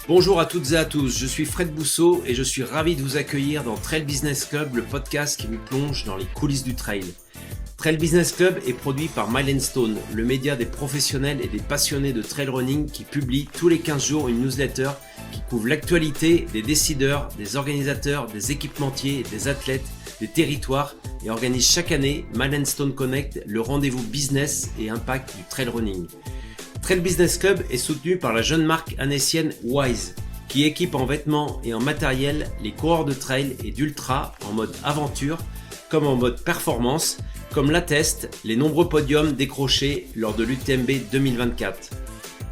Bonjour à toutes et à tous, je suis Fred Bousseau et je suis ravi de vous accueillir dans Trail Business Club, le podcast qui vous plonge dans les coulisses du trail. Trail Business Club est produit par Milestone, le média des professionnels et des passionnés de trail running qui publie tous les 15 jours une newsletter qui couvre l'actualité des décideurs, des organisateurs, des équipementiers, des athlètes, des territoires et organise chaque année Milestone Connect, le rendez-vous business et impact du trail running. Trail Business Club est soutenu par la jeune marque annécienne Wise, qui équipe en vêtements et en matériel les coureurs de trail et d'ultra en mode aventure comme en mode performance, comme l'attestent les nombreux podiums décrochés lors de l'UTMB 2024.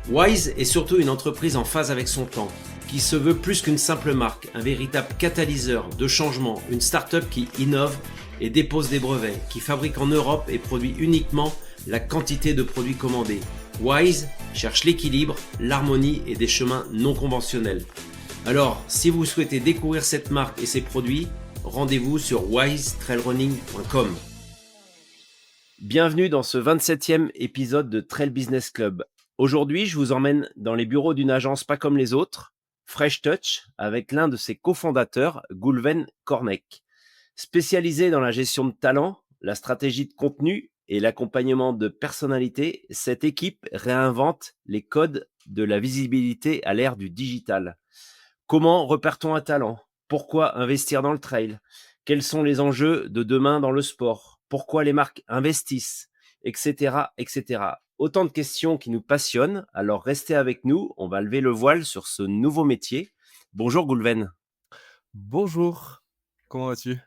Wise est surtout une entreprise en phase avec son temps, qui se veut plus qu'une simple marque, un véritable catalyseur de changement, une start-up qui innove et dépose des brevets, qui fabrique en Europe et produit uniquement la quantité de produits commandés. Wise cherche l'équilibre, l'harmonie et des chemins non conventionnels. Alors, si vous souhaitez découvrir cette marque et ses produits, rendez-vous sur wisetrailrunning.com. Bienvenue dans ce 27e épisode de Trail Business Club. Aujourd'hui, je vous emmène dans les bureaux d'une agence pas comme les autres, Fresh Touch, avec l'un de ses cofondateurs, Gulven Kornek. Spécialisé dans la gestion de talent, la stratégie de contenu et l'accompagnement de personnalités, cette équipe réinvente les codes de la visibilité à l'ère du digital. Comment repère-t-on un talent ? Pourquoi investir dans le trail ? Quels sont les enjeux de demain dans le sport ? Pourquoi les marques investissent ? Etc., etc. Autant de questions qui nous passionnent, alors restez avec nous, on va lever le voile sur ce nouveau métier. Bonjour Gulven. Bonjour, comment vas-tu ?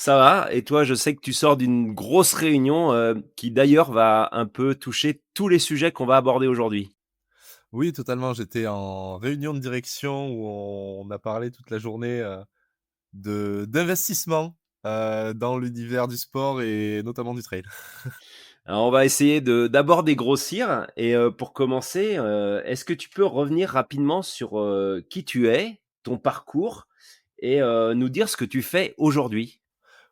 Ça va, et toi, je sais que tu sors d'une grosse réunion qui d'ailleurs va un peu toucher tous les sujets qu'on va aborder aujourd'hui. Oui, totalement, j'étais en réunion de direction où on a parlé toute la journée d'investissement dans l'univers du sport et notamment du trail. Alors, on va essayer d'abord dégrossir, et pour commencer, est-ce que tu peux revenir rapidement sur qui tu es, ton parcours, et nous dire ce que tu fais aujourd'hui ?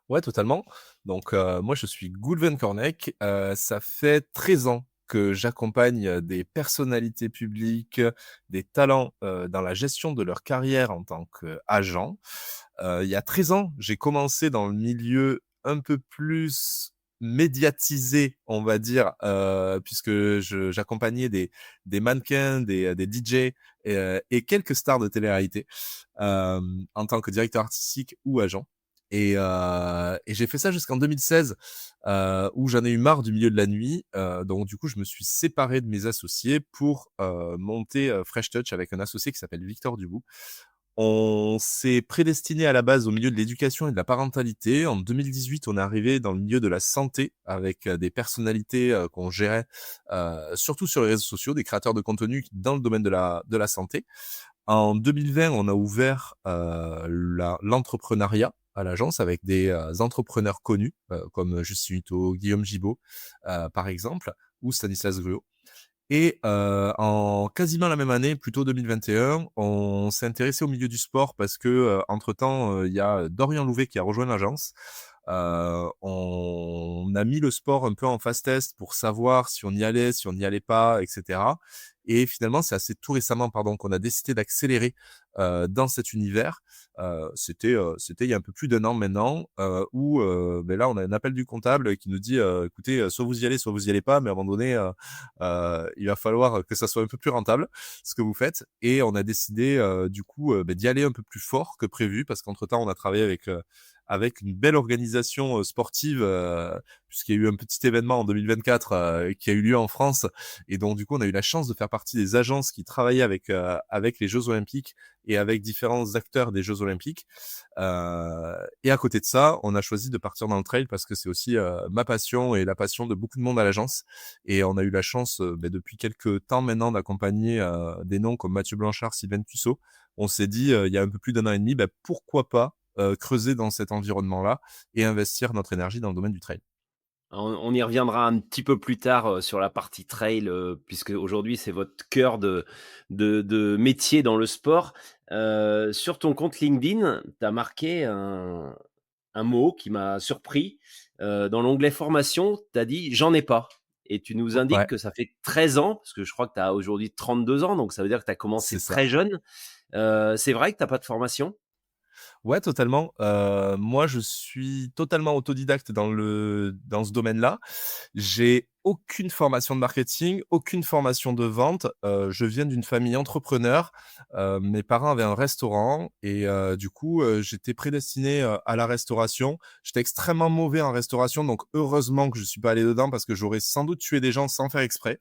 Ouais, totalement. Donc, moi, je suis Gulven Kornek. Ça fait 13 ans que j'accompagne des personnalités publiques, des talents dans la gestion de leur carrière en tant qu'agent. Il y a 13 ans, j'ai commencé dans le milieu un peu plus médiatisé, on va dire, puisque j'accompagnais des mannequins, des DJ et quelques stars de télé-réalité en tant que directeur artistique ou agent. Et j'ai fait ça jusqu'en 2016, où j'en ai eu marre du milieu de la nuit. Donc du coup, je me suis séparé de mes associés pour monter Fresh Touch avec un associé qui s'appelle Victor Dubout. On s'est prédestiné à la base au milieu de l'éducation et de la parentalité. En 2018, on est arrivé dans le milieu de la santé avec des personnalités qu'on gérait, surtout sur les réseaux sociaux, des créateurs de contenu dans le domaine de la santé. En 2020, on a ouvert l'entrepreneuriat à l'agence avec des entrepreneurs connus comme Justin Hutto, Guillaume Gibaud, par exemple, ou Stanislas Gruot. Et en quasiment la même année, plutôt 2021, on s'est intéressé au milieu du sport parce que entre-temps, il y a Dorian Louvet qui a rejoint l'agence. On a mis le sport un peu en phase test pour savoir si on y allait, si on n'y allait pas, etc. Et finalement, c'est assez tout récemment, qu'on a décidé d'accélérer dans cet univers. C'était il y a un peu plus d'un an maintenant, où là, on a un appel du comptable qui nous dit écoutez, soit vous y allez, soit vous y allez pas, mais à un moment donné, il va falloir que ça soit un peu plus rentable ce que vous faites. Et on a décidé du coup d'y aller un peu plus fort que prévu, parce qu'entre-temps, on a travaillé avec une belle organisation sportive, puisqu'il y a eu un petit événement en 2024 qui a eu lieu en France, et donc du coup on a eu la chance de faire partie des agences qui travaillaient avec les Jeux Olympiques et avec différents acteurs des Jeux Olympiques. Et à côté de ça, on a choisi de partir dans le trail parce que c'est aussi ma passion et la passion de beaucoup de monde à l'agence. Et on a eu la chance depuis quelques temps maintenant d'accompagner des noms comme Mathieu Blanchard, Sylvain Tussaud. On s'est dit il y a un peu plus d'un an et demi, pourquoi pas creuser dans cet environnement-là et investir notre énergie dans le domaine du trail. On y reviendra un petit peu plus tard sur la partie trail, puisque aujourd'hui c'est votre cœur de métier dans le sport. Sur ton compte LinkedIn, tu as marqué un mot qui m'a surpris. Dans l'onglet formation, tu as dit j'en ai pas. et tu nous indiques Ouais, que ça fait 13 ans, parce que je crois que tu as aujourd'hui 32 ans, donc ça veut dire que tu as c'est commencé ça. très jeune. C'est vrai que tu as pas de formation? Ouais, totalement. Moi, je suis totalement autodidacte dans ce domaine-là. J'ai aucune formation de marketing, aucune formation de vente. Je viens d'une famille entrepreneur. Mes parents avaient un restaurant et du coup, j'étais prédestiné, à la restauration. J'étais extrêmement mauvais en restauration, donc heureusement que je suis pas allé dedans parce que j'aurais sans doute tué des gens sans faire exprès,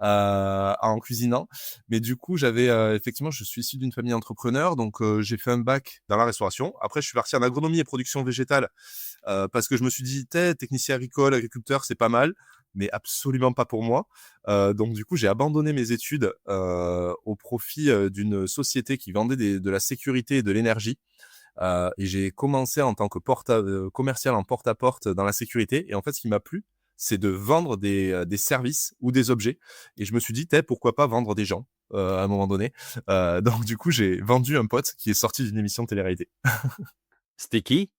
en cuisinant. Mais du coup, effectivement, je suis issu d'une famille entrepreneur, donc j'ai fait un bac dans la restauration. Après, je suis parti en agronomie et production végétale, parce que je me suis dit: «Tu technicien agricole, agriculteur, c'est pas mal», mais absolument pas pour moi. Donc du coup, j'ai abandonné mes études, au profit, d'une société qui vendait de la sécurité et de l'énergie. Et j'ai commencé en tant que commercial en porte-à-porte dans la sécurité et en fait, ce qui m'a plu, c'est de vendre des services ou des objets et je me suis dit: «Tu pourquoi pas vendre des gens?» À un moment donné. Donc du coup, j'ai vendu un pote qui est sorti d'une émission de télé-réalité. C'était qui?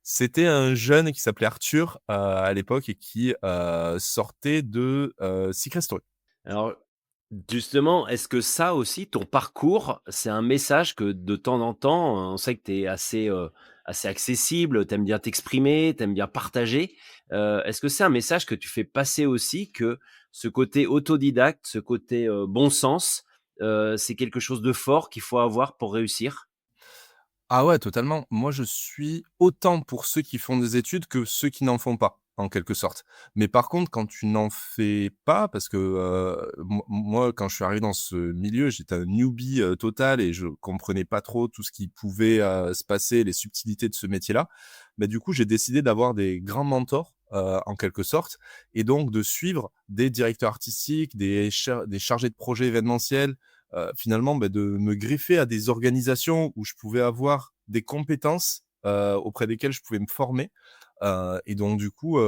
C'était un jeune qui s'appelait Arthur, à l'époque et qui, sortait de, Secret Story. Alors, justement, est-ce que ça aussi, ton parcours, c'est un message que de temps en temps, on sait que tu es assez accessible, tu aimes bien t'exprimer, tu aimes bien partager. Est-ce que c'est un message que tu fais passer aussi, que ce côté autodidacte, ce côté, bon sens, c'est quelque chose de fort qu'il faut avoir pour réussir? Ah ouais, totalement. Moi, je suis autant pour ceux qui font des études que ceux qui n'en font pas, en quelque sorte. Mais par contre, quand tu n'en fais pas, parce que moi, quand je suis arrivé dans ce milieu, j'étais un newbie total et je comprenais pas trop tout ce qui pouvait se passer, les subtilités de ce métier-là. Mais du coup, j'ai décidé d'avoir des grands mentors. En quelque sorte, et donc de suivre des directeurs artistiques, des chargés de projet événementiels, finalement, de me greffer à des organisations où je pouvais avoir des compétences, auprès desquelles je pouvais me former. Et donc du coup,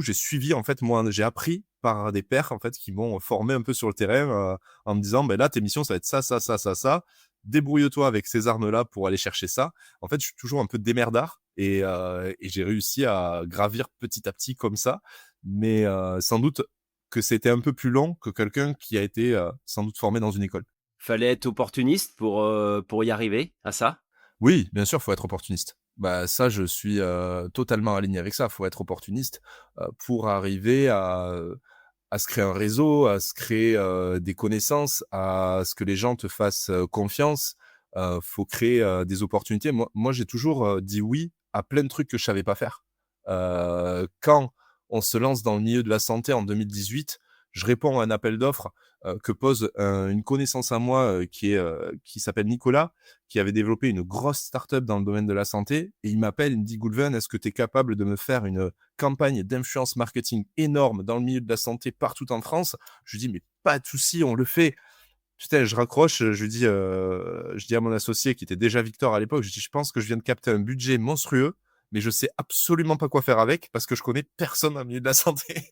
j'ai suivi en fait, moi, j'ai appris par des pairs en fait qui m'ont formé un peu sur le terrain, en me disant: «Beh, là, tes missions, ça va être ça, ça, ça, ça, ça. Débrouille-toi avec ces armes-là pour aller chercher ça». En fait, je suis toujours un peu démerdard et j'ai réussi à gravir petit à petit comme ça. Mais sans doute que c'était un peu plus long que quelqu'un qui a été, sans doute formé dans une école. Fallait être opportuniste pour y arriver à ça? Oui, bien sûr, faut être opportuniste. Bah, ça, je suis, totalement aligné avec ça. Faut être opportuniste, pour arriver à se créer un réseau, à se créer, des connaissances, à ce que les gens te fassent, confiance. Faut créer, des opportunités. Moi, j'ai toujours, dit oui à plein de trucs que je savais pas faire. Quand on se lance dans le milieu de la santé en 2018, je réponds à un appel d'offres, que pose une connaissance à moi, qui s'appelle Nicolas, qui avait développé une grosse start-up dans le domaine de la santé et il m'appelle, il me dit: «Goulven, est-ce que tu es capable de me faire une campagne d'influence marketing énorme dans le milieu de la santé partout en France?» Je lui dis: «Mais pas de souci, on le fait». Putain, je raccroche, je dis à mon associé qui était déjà Victor à l'époque, je dis: «Je pense que je viens de capter un budget monstrueux, mais je sais absolument pas quoi faire avec parce que je connais personne dans le milieu de la santé».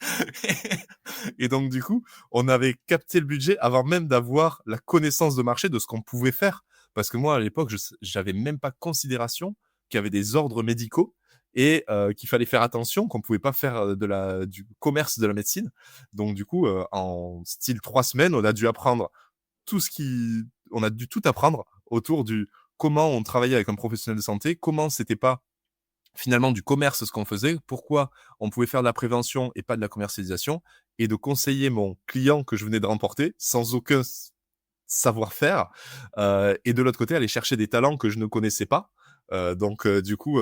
Et donc du coup, on avait capté le budget avant même d'avoir la connaissance de marché de ce qu'on pouvait faire. Parce que moi, à l'époque, j'avais même pas considération qu'il y avait des ordres médicaux et qu'il fallait faire attention, qu'on pouvait pas faire, du commerce de la médecine. Donc du coup, en style 3 semaines, on a dû tout apprendre autour du comment on travaillait avec un professionnel de santé, comment c'était pas finalement du commerce ce qu'on faisait, pourquoi on pouvait faire de la prévention et pas de la commercialisation, et de conseiller mon client que je venais de remporter sans aucun savoir-faire, et de l'autre côté aller chercher des talents que je ne connaissais pas. Donc du coup,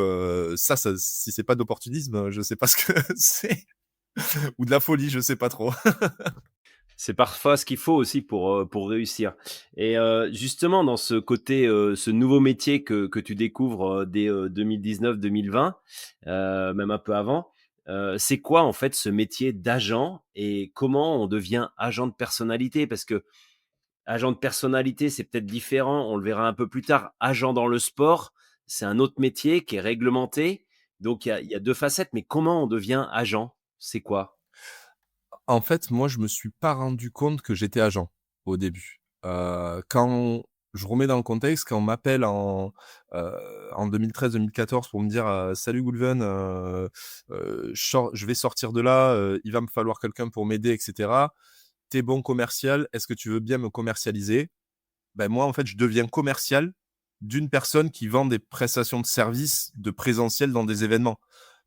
ça, si c'est pas d'opportunisme, je sais pas ce que c'est, ou de la folie, je sais pas trop. C'est parfois ce qu'il faut aussi pour réussir et justement dans ce côté, ce nouveau métier que tu découvres, dès, 2019-2020, même un peu avant, c'est quoi en fait ce métier d'agent et comment on devient agent de personnalité? Parce que agent de personnalité, c'est peut-être différent, on le verra un peu plus tard. Agent dans le sport, c'est un autre métier qui est réglementé, donc il y a 2 facettes, mais comment on devient agent? C'est quoi? En fait, moi, je me suis pas rendu compte que j'étais agent, au début. Quand Je remets dans le contexte quand on m'appelle en 2013-2014 pour me dire «Salut Goulven, je vais sortir de là, il va me falloir quelqu'un pour m'aider, et cetera. Tu es bon commercial, est-ce que tu veux bien me commercialiser?» Ben moi, en fait, je deviens commercial d'une personne qui vend des prestations de services de présentiel dans des événements.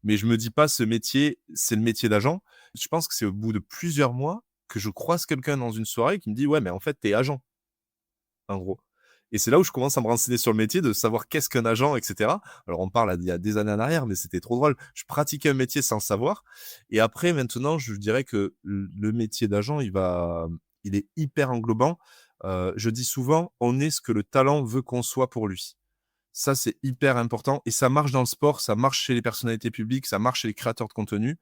Mais je me dis pas ce métier, c'est le métier d'agent. Je pense que c'est au bout de plusieurs mois que je croise quelqu'un dans une soirée qui me dit: «Ouais, mais en fait, tu es agent», en gros. Et c'est là où je commence à me renseigner sur le métier, de savoir qu'est-ce qu'un agent, et cetera. Alors on parle il y a des années en arrière, mais c'était trop drôle. Je pratiquais un métier sans le savoir. Et après, maintenant, je dirais que le métier d'agent, il est hyper englobant. Je dis souvent, on est ce que le talent veut qu'on soit pour lui. Ça, c'est hyper important. Et ça marche dans le sport, ça marche chez les personnalités publiques, ça marche chez les créateurs de contenu.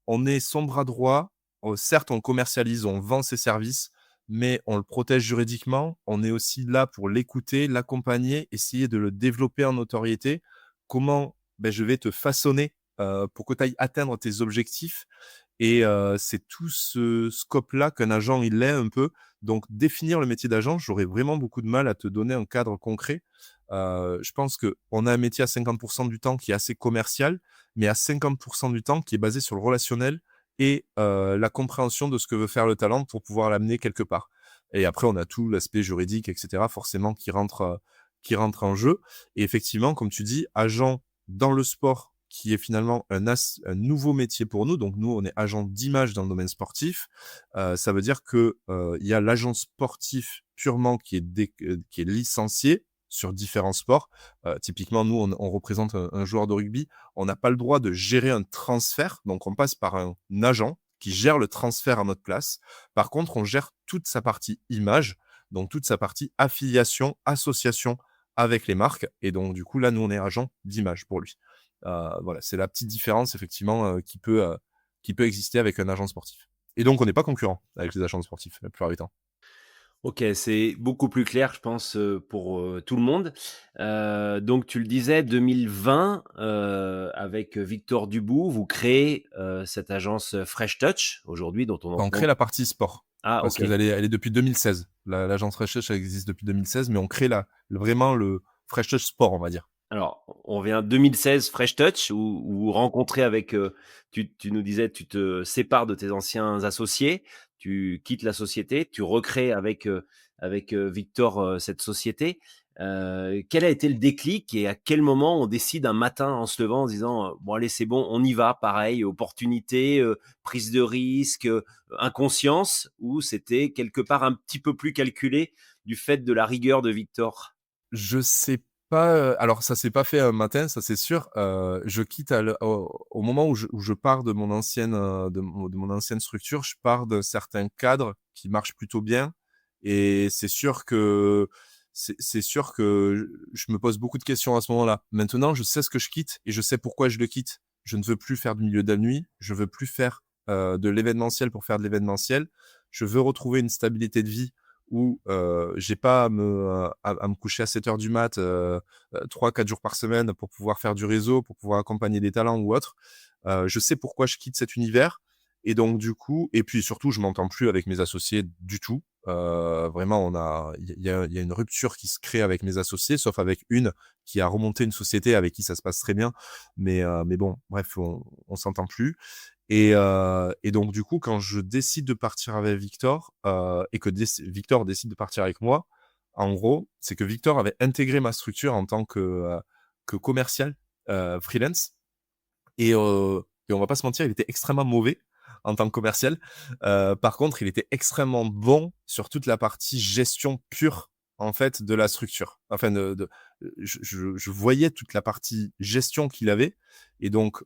On est son bras droit. Certes, on le commercialise, on vend ses services, mais on le protège juridiquement. On est aussi là pour l'écouter, l'accompagner, essayer de le développer en notoriété. Comment je vais te façonner pour que tu ailles atteindre tes objectifs. Et c'est tout ce scope-là qu'un agent, il est un peu. Donc, définir le métier d'agent, j'aurais vraiment beaucoup de mal à te donner un cadre concret. Je pense qu'on a un métier à 50% du temps qui est assez commercial, mais à 50% du temps qui est basé sur le relationnel et la compréhension de ce que veut faire le talent pour pouvoir l'amener quelque part. Et après, on a tout l'aspect juridique, et cetera, forcément, qui rentre en jeu. Et effectivement, comme tu dis, agent dans le sport, qui est finalement un nouveau métier pour nous. Donc, nous, on est agent d'image dans le domaine sportif. Ça veut dire que il y a l'agent sportif purement qui est licencié sur différents sports. Typiquement, nous, on représente un joueur de rugby. On n'a pas le droit de gérer un transfert. Donc, on passe par un agent qui gère le transfert à notre place. Par contre, on gère toute sa partie image, donc toute sa partie affiliation, association avec les marques. Et donc, du coup, là, nous, on est agent d'image pour lui. Voilà, c'est la petite différence, effectivement, qui peut exister avec un agent sportif. Et donc, on n'est pas concurrent avec les agents sportifs, la plupart du temps. OK, c'est beaucoup plus clair, je pense, pour, tout le monde. Donc tu le disais, 2020, avec Victor Dubout, vous créez, cette agence, Fresh Touch, aujourd'hui, dont on Enfin, on entend. crée la partie sport, Ah parce OK. elle est depuis 2016. L'agence Fresh Touch, elle existe depuis 2016, mais on crée vraiment le Fresh Touch sport, on va dire. Alors, on revient 2016, Fresh Touch, où vous rencontrez avec, tu nous disais, tu te sépares de tes anciens associés, tu quittes la société, tu recrées avec Victor, cette société. Quel a été le déclic et à quel moment on décide un matin en se levant en se disant, «Bon allez, c'est bon, on y va», pareil, opportunité, prise de risque, inconscience, ou c'était quelque part un petit peu plus calculé du fait de la rigueur de Victor? Je sais pas, alors ça s'est pas fait un matin, ça c'est sûr. Je quitte au moment où je pars de mon ancienne structure, je pars d'un certain cadre qui marche plutôt bien et c'est sûr que je me pose beaucoup de questions à ce moment-là. Maintenant, je sais ce que je quitte et je sais pourquoi je le quitte. Je ne veux plus faire du milieu de la nuit, je veux plus faire, de l'événementiel pour faire de l'événementiel. Je veux retrouver une stabilité de vie où j'ai pas à me coucher à 7 heures du mat 3-4 jours par semaine pour pouvoir faire du réseau, pour pouvoir accompagner des talents ou autre. Je sais pourquoi je quitte cet univers et donc du coup et puis surtout je m'entends plus avec mes associés du tout. Vraiment il y a une rupture qui se crée avec mes associés, sauf avec une qui a remonté une société avec qui ça se passe très bien. Mais bon, bref, on s'entend plus. Et donc du coup, quand je décide de partir avec Victor, et que Victor décide de partir avec moi, en gros, c'est que Victor avait intégré ma structure en tant que commercial, freelance et on va pas se mentir, il était extrêmement mauvais en tant que commercial. Par contre, il était extrêmement bon sur toute la partie gestion pure, en fait, de la structure. Enfin je voyais toute la partie gestion qu'il avait et donc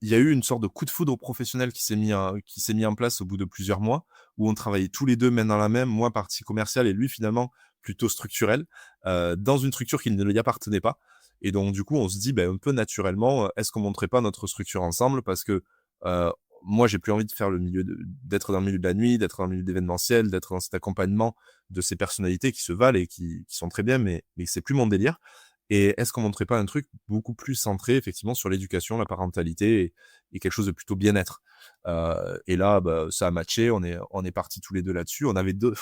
il y a eu une sorte de coup de foudre professionnel qui s'est mis en place au bout de plusieurs mois, où on travaillait tous les 2 main dans la main, moi partie commerciale et lui finalement plutôt structurel, dans une structure qui ne lui appartenait pas. Et donc du coup, on se dit, un peu naturellement, est-ce qu'on monterait pas notre structure ensemble? Parce que, heu, moi j'ai plus envie de faire d'être dans le milieu de la nuit, d'être dans le milieu d'événementiel, d'être dans cet accompagnement de ces personnalités qui se valent et qui sont très bien, mais c'est plus mon délire. Et est-ce qu'on montrait pas un truc beaucoup plus centré effectivement sur l'éducation, la parentalité et quelque chose de plutôt bien-être? Et là, bah, ça a matché. On est partis tous les deux là-dessus. On avait deux.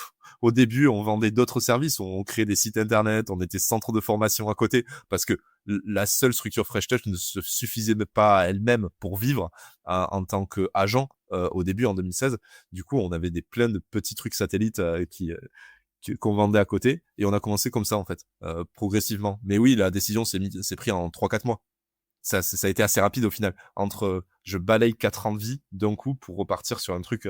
Au début, on vendait d'autres services. On créait des sites internet. On était centre de formation à côté parce que la seule structure Fresh Touch ne se suffisait pas à elle-même pour vivre en tant qu'agent au début en 2016. Du coup, on avait plein de petits trucs satellites qu'on vendait à côté et on a commencé comme ça en fait, progressivement. Mais oui, la décision s'est prise en 3-4 mois. Ça a été assez rapide au final. Entre je balaye 4 ans de vie d'un coup pour repartir sur un truc.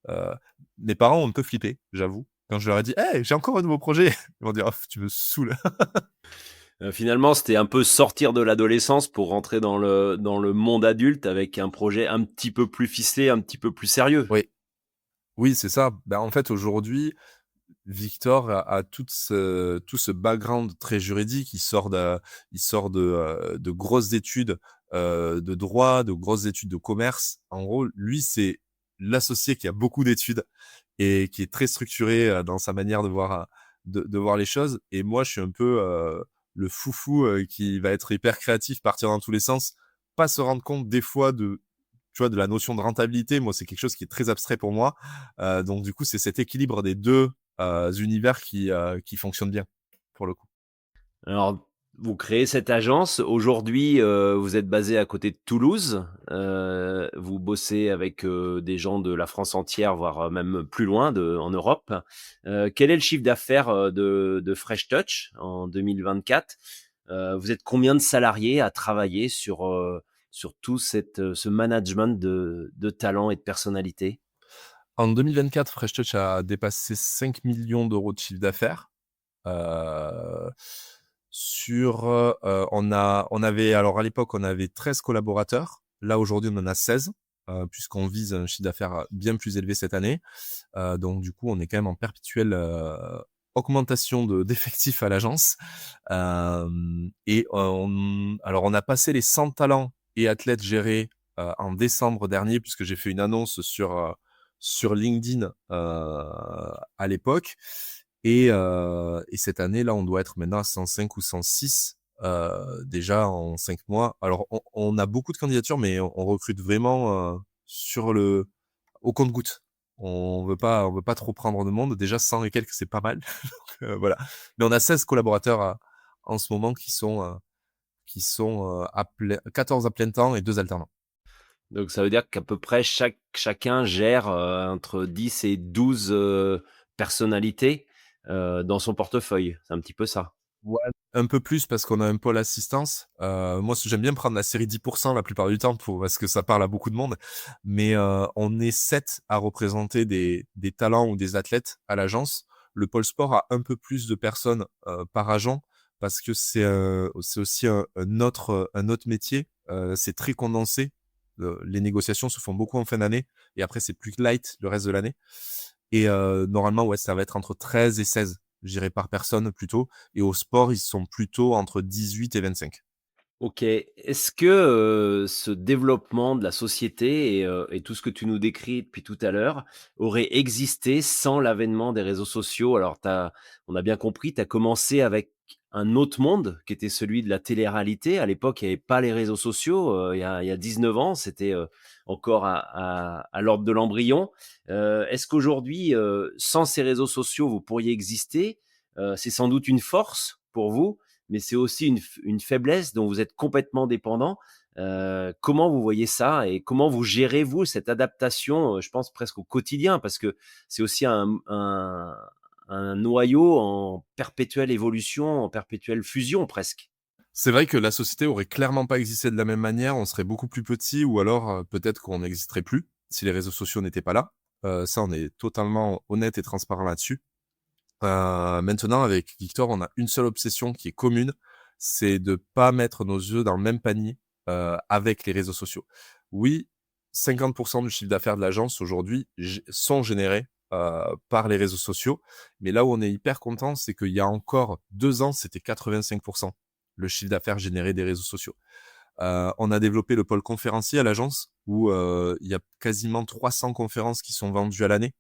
Euh, Mes parents ont un peu flippé, j'avoue. Quand je leur ai dit, hey, j'ai encore un nouveau projet, ils m'ont dit, oh, tu me saoules. Finalement, c'était un peu sortir de l'adolescence pour rentrer dans le monde adulte avec un projet un petit peu plus ficelé, un petit peu plus sérieux. Oui, oui, c'est ça. Ben, en fait, aujourd'hui, Victor a tout ce background très juridique. Il sort de grosses études de droit, de grosses études de commerce. En gros, lui, c'est l'associé qui a beaucoup d'études et qui est très structuré dans sa manière de voir les choses. Et moi, je suis un peu le foufou qui va être hyper créatif, partir dans tous les sens, pas se rendre compte des fois tu vois, de la notion de rentabilité. Moi, c'est quelque chose qui est très abstrait pour moi. Donc, du coup, c'est cet équilibre des deux univers qui fonctionne bien, pour le coup. Alors, vous créez cette agence. Aujourd'hui, vous êtes basé à côté de Toulouse. Vous bossez avec des gens de la France entière, voire même plus loin en Europe. Quel est le chiffre d'affaires de Fresh Touch en 2024? Vous êtes combien de salariés à travailler sur tout ce management de talent et de personnalité? En 2024, Fresh Touch a dépassé 5 millions d'euros de chiffre d'affaires. Euh, on avait, alors à l'époque, on avait 13 collaborateurs. Là, aujourd'hui, on en a 16, puisqu'on vise un chiffre d'affaires bien plus élevé cette année. Donc, du coup, on est quand même en perpétuelle augmentation d'effectifs à l'agence. Alors, on a passé les 100 talents et athlètes gérés en décembre dernier, puisque j'ai fait une annonce sur LinkedIn à l'époque. Et cette année, là, on doit être maintenant à 105 ou 106 déjà en 5 mois. Alors, on a beaucoup de candidatures, mais on recrute vraiment au compte-gouttes. On veut pas trop prendre de monde. Déjà, 100 et quelques, c'est pas mal. Donc, voilà. Mais on a 16 collaborateurs en ce moment qui sont 14 à plein temps et 2 alternants. Donc ça veut dire qu'à peu près chacun gère, entre 10 et 12 personnalités, dans son portefeuille. C'est un petit peu ça? Ouais, un peu plus parce qu'on a un pôle assistance. Moi, j'aime bien prendre la série 10% la plupart du temps parce que ça parle à beaucoup de monde. Mais on est 7 à représenter des talents ou des athlètes à l'agence. Le pôle sport a un peu plus de personnes par agent parce que c'est aussi un autre métier. C'est très condensé. Les négociations se font beaucoup en fin d'année et après, c'est plus light le reste de l'année. Et normalement, ouais, ça va être entre 13 et 16, je dirais, par personne plutôt. Et au sport, ils sont plutôt entre 18 et 25. OK. Est-ce que, ce développement de la société et tout ce que tu nous décris depuis tout à l'heure aurait existé sans l'avènement des réseaux sociaux? Alors on a bien compris, tu as commencé avec un autre monde qui était celui de la télé-réalité. À l'époque, il y avait pas les réseaux sociaux, il y a 19 ans, c'était, encore à l'ordre de l'embryon. Est-ce qu'aujourd'hui, sans ces réseaux sociaux, vous pourriez exister? C'est sans doute une force pour vous, mais c'est aussi une faiblesse dont vous êtes complètement dépendant. Comment vous voyez ça et comment vous gérez, vous, cette adaptation, je pense presque au quotidien? Parce que c'est aussi un noyau en perpétuelle évolution, en perpétuelle fusion presque. C'est vrai que la société aurait clairement pas existé de la même manière. On serait beaucoup plus petit ou alors peut-être qu'on n'existerait plus si les réseaux sociaux n'étaient pas là. Ça, on est totalement honnête et transparent là-dessus. Maintenant, avec Victor, on a une seule obsession qui est commune, c'est de pas mettre nos œufs dans le même panier avec les réseaux sociaux. Oui, 50% du chiffre d'affaires de l'agence aujourd'hui sont générés par les réseaux sociaux, mais là où on est hyper content, c'est qu'il y a encore 2 ans, c'était 85% le chiffre d'affaires généré des réseaux sociaux. On a développé le pôle conférencier à l'agence où il y a quasiment 300 conférences qui sont vendues à l'année.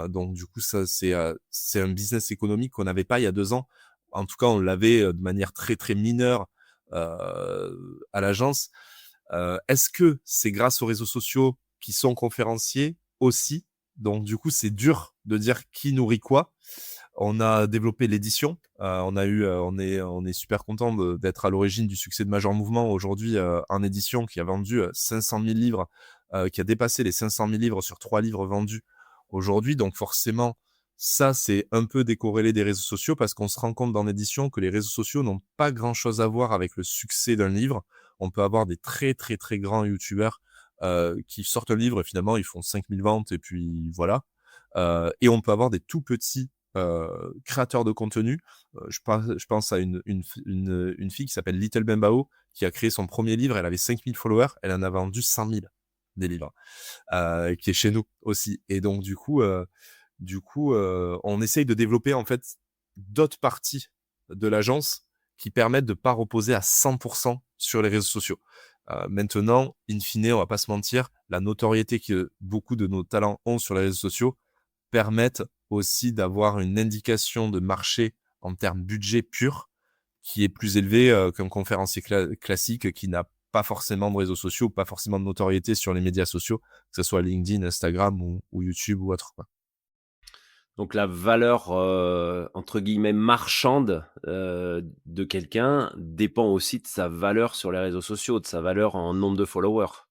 Donc du coup, ça c'est un business économique qu'on n'avait pas il y a 2 ans. En tout cas, on l'avait de manière très très mineure à l'agence. Est-ce que c'est grâce aux réseaux sociaux qui sont conférenciers aussi. Donc, du coup, c'est dur de dire qui nourrit quoi. On a développé l'édition. On est super content d'être à l'origine du succès de Major Mouvement aujourd'hui en édition, qui a vendu 500 000 livres, qui a dépassé les 500 000 livres sur 3 livres vendus aujourd'hui. Donc forcément, ça, c'est un peu décorrélé des réseaux sociaux parce qu'on se rend compte dans l'édition que les réseaux sociaux n'ont pas grand-chose à voir avec le succès d'un livre. On peut avoir des très, très, très grands youtubeurs qui sortent un livre et finalement, ils font 5000 ventes et puis voilà. Et on peut avoir des tout petits créateur de contenu. Je pense à une fille qui s'appelle Little Bembao, qui a créé son premier livre. Elle avait 5000 followers. Elle en a vendu 100 000 des livres, qui est chez nous aussi. Et donc, on essaye de développer en fait d'autres parties de l'agence qui permettent de pas reposer à 100% sur les réseaux sociaux. Maintenant, in fine, on va pas se mentir, la notoriété que beaucoup de nos talents ont sur les réseaux sociaux permettent aussi d'avoir une indication de marché en termes budget pur qui est plus élevé qu'un conférencier classique qui n'a pas forcément de réseaux sociaux, pas forcément de notoriété sur les médias sociaux, que ce soit LinkedIn, Instagram ou YouTube ou autre, quoi. Donc la valeur, entre guillemets «marchande», de quelqu'un dépend aussi de sa valeur sur les réseaux sociaux, de sa valeur en nombre de followers.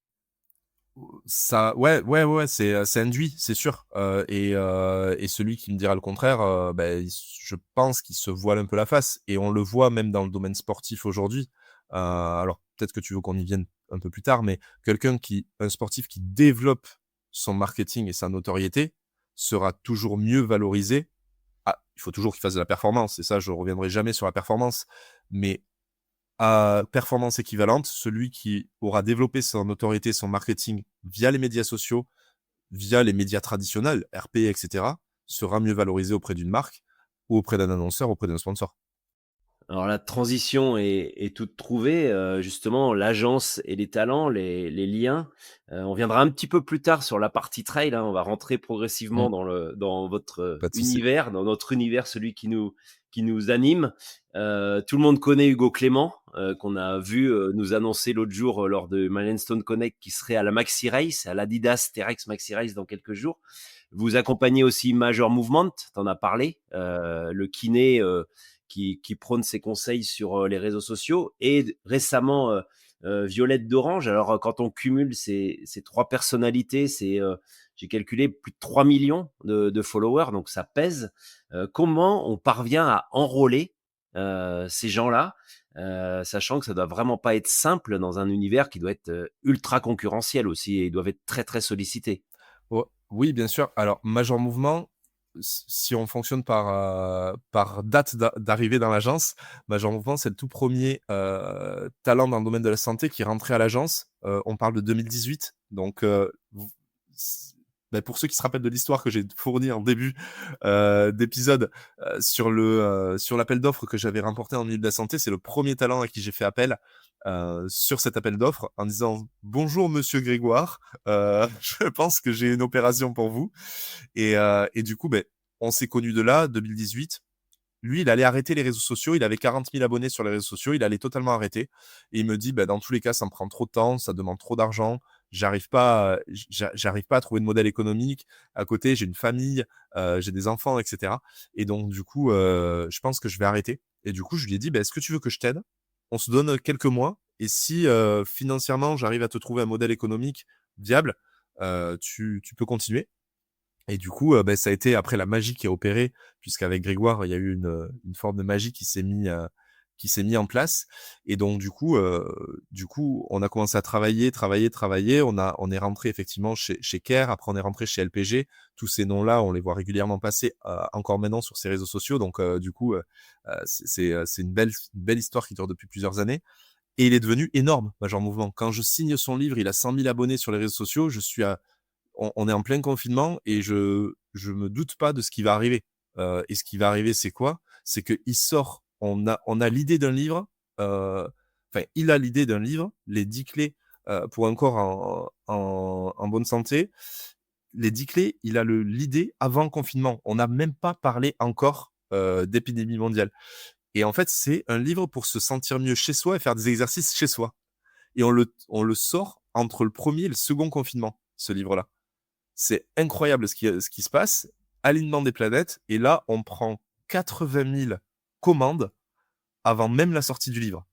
Ça, ouais, c'est induit, c'est sûr. Et celui qui me dira le contraire, je pense qu'il se voile un peu la face. Et on le voit même dans le domaine sportif aujourd'hui. Alors peut-être que tu veux qu'on y vienne un peu plus tard, mais un sportif qui développe son marketing et sa notoriété sera toujours mieux valorisé. Ah, il faut toujours qu'il fasse de la performance. Et ça, je reviendrai jamais sur la performance. Mais à performance équivalente, celui qui aura développé son autorité, son marketing via les médias sociaux, via les médias traditionnels, RP, etc., sera mieux valorisé auprès d'une marque ou auprès d'un annonceur, auprès d'un sponsor. Alors la transition est toute trouvée, justement l'agence et les talents, les liens, on viendra un petit peu plus tard sur la partie trail, hein. On va rentrer progressivement Mmh, dans votre, pas de souci. univers, dans notre univers, celui qui nous anime. Tout le monde connaît Hugo Clément, qu'on a vu, nous annoncer l'autre jour, lors de Milestone Connect qui serait à la Maxi Race, à l'Adidas Terrex Maxi Race dans quelques jours. Vous accompagnez aussi Major Movement, tu en as parlé, le kiné, qui prône ses conseils sur les réseaux sociaux et récemment Violette d'Orange. Alors quand on cumule ces trois personnalités, j'ai calculé plus de 3 millions de followers, donc ça pèse. Comment on parvient à enrôler ces gens-là, sachant que ça doit vraiment pas être simple dans un univers qui doit être ultra concurrentiel aussi et ils doivent être très très sollicités. Oui, bien sûr. Alors, Major Mouvement, si on fonctionne par date d'arrivée dans l'agence, Major Mouvement, c'est le tout premier talent dans le domaine de la santé qui est rentré à l'agence. On parle de 2018. Donc, pour ceux qui se rappellent de l'histoire que j'ai fournie en début d'épisode sur l'appel d'offres que j'avais remporté en milieu de la santé, c'est le premier talent à qui j'ai fait appel sur cet appel d'offres en disant bonjour Monsieur Grégoire, je pense que j'ai une opération pour vous. Et du coup, on s'est connus de là, 2018. Lui, il allait arrêter les réseaux sociaux. Il avait 40 000 abonnés sur les réseaux sociaux. Il allait totalement arrêter. Et il me dit, dans tous les cas, ça me prend trop de temps, ça demande trop d'argent. J'arrive pas à trouver de modèle économique. À côté, j'ai une famille, j'ai des enfants, etc. Et donc, du coup, je pense que je vais arrêter. Et du coup, je lui ai dit, est-ce que tu veux que je t'aide? On se donne quelques mois. Et si financièrement, j'arrive à te trouver un modèle économique viable, tu peux continuer. Et du coup, ça a été après la magie qui a opéré, puisqu'avec Grégoire, il y a eu une forme de magie qui s'est mis en place. Et donc du coup, on a commencé à travailler. On est rentré effectivement chez Care. Après, on est rentré chez LPG. Tous ces noms-là, on les voit régulièrement passer encore maintenant sur ces réseaux sociaux. Donc du coup, c'est une belle histoire qui dure depuis plusieurs années. Et il est devenu énorme, Major Mouvement. Quand je signe son livre, il a 100 000 abonnés sur les réseaux sociaux. On est en plein confinement et je me doute pas de ce qui va arriver. Et ce qui va arriver, c'est quoi? C'est qu'il sort, on a l'idée d'un livre, il a l'idée d'un livre, les 10 clés pour un corps en bonne santé. Les 10 clés, il a l'idée avant le confinement. On n'a même pas parlé encore d'épidémie mondiale. Et en fait, c'est un livre pour se sentir mieux chez soi et faire des exercices chez soi. Et on le sort entre le premier et le second confinement. ce livre-là. C'est incroyable ce qui se passe, alignement des planètes, et là, on prend 80 000 commandes avant même la sortie du livre.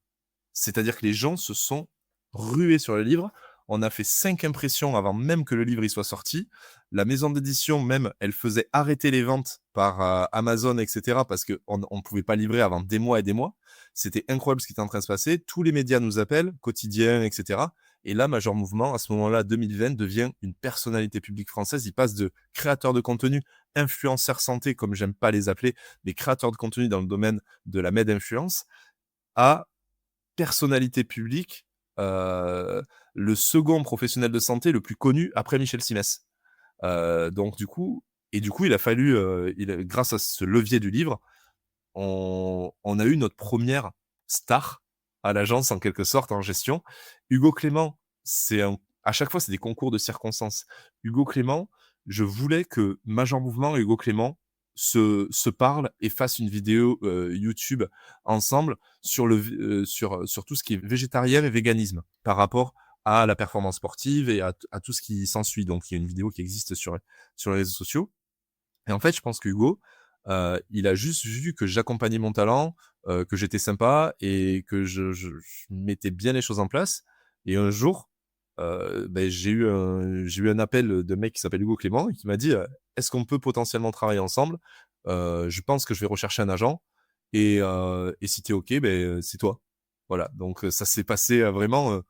C'est-à-dire que les gens se sont rués sur le livre. On a fait 5 impressions avant même que le livre y soit sorti. La maison d'édition même, elle faisait arrêter les ventes par Amazon, etc. parce qu'on ne pouvait pas livrer avant des mois et des mois. C'était incroyable ce qui était en train de se passer. Tous les médias nous appellent, quotidiens, etc. Et là, Major Mouvement, à ce moment-là, 2020, devient une personnalité publique française. Il passe de créateur de contenu, influenceur santé, comme j'aime pas les appeler, mais créateur de contenu dans le domaine de la med influence, à personnalité publique, le second professionnel de santé le plus connu après Michel Simès. Donc du coup, il a fallu, grâce à ce levier du livre, on a eu notre première star à l'agence en quelque sorte en gestion. Hugo Clément, à chaque fois c'est des concours de circonstances. Hugo Clément, je voulais que Major Mouvement et Hugo Clément se parlent et fassent une vidéo YouTube ensemble sur tout ce qui est végétarien et véganisme par rapport à la performance sportive et à tout ce qui s'ensuit. Donc il y a une vidéo qui existe sur les réseaux sociaux. Et en fait, je pense que Hugo, il a juste vu que j'accompagnais mon talent, que j'étais sympa et que je mettais bien les choses en place. Et un jour, j'ai eu un appel de mec qui s'appelle Hugo Clément et qui m'a dit, «Est-ce qu'on peut potentiellement travailler ensemble? Je pense que je vais rechercher un agent et si tu es OK, c'est toi». Voilà, donc ça s'est passé, vraiment,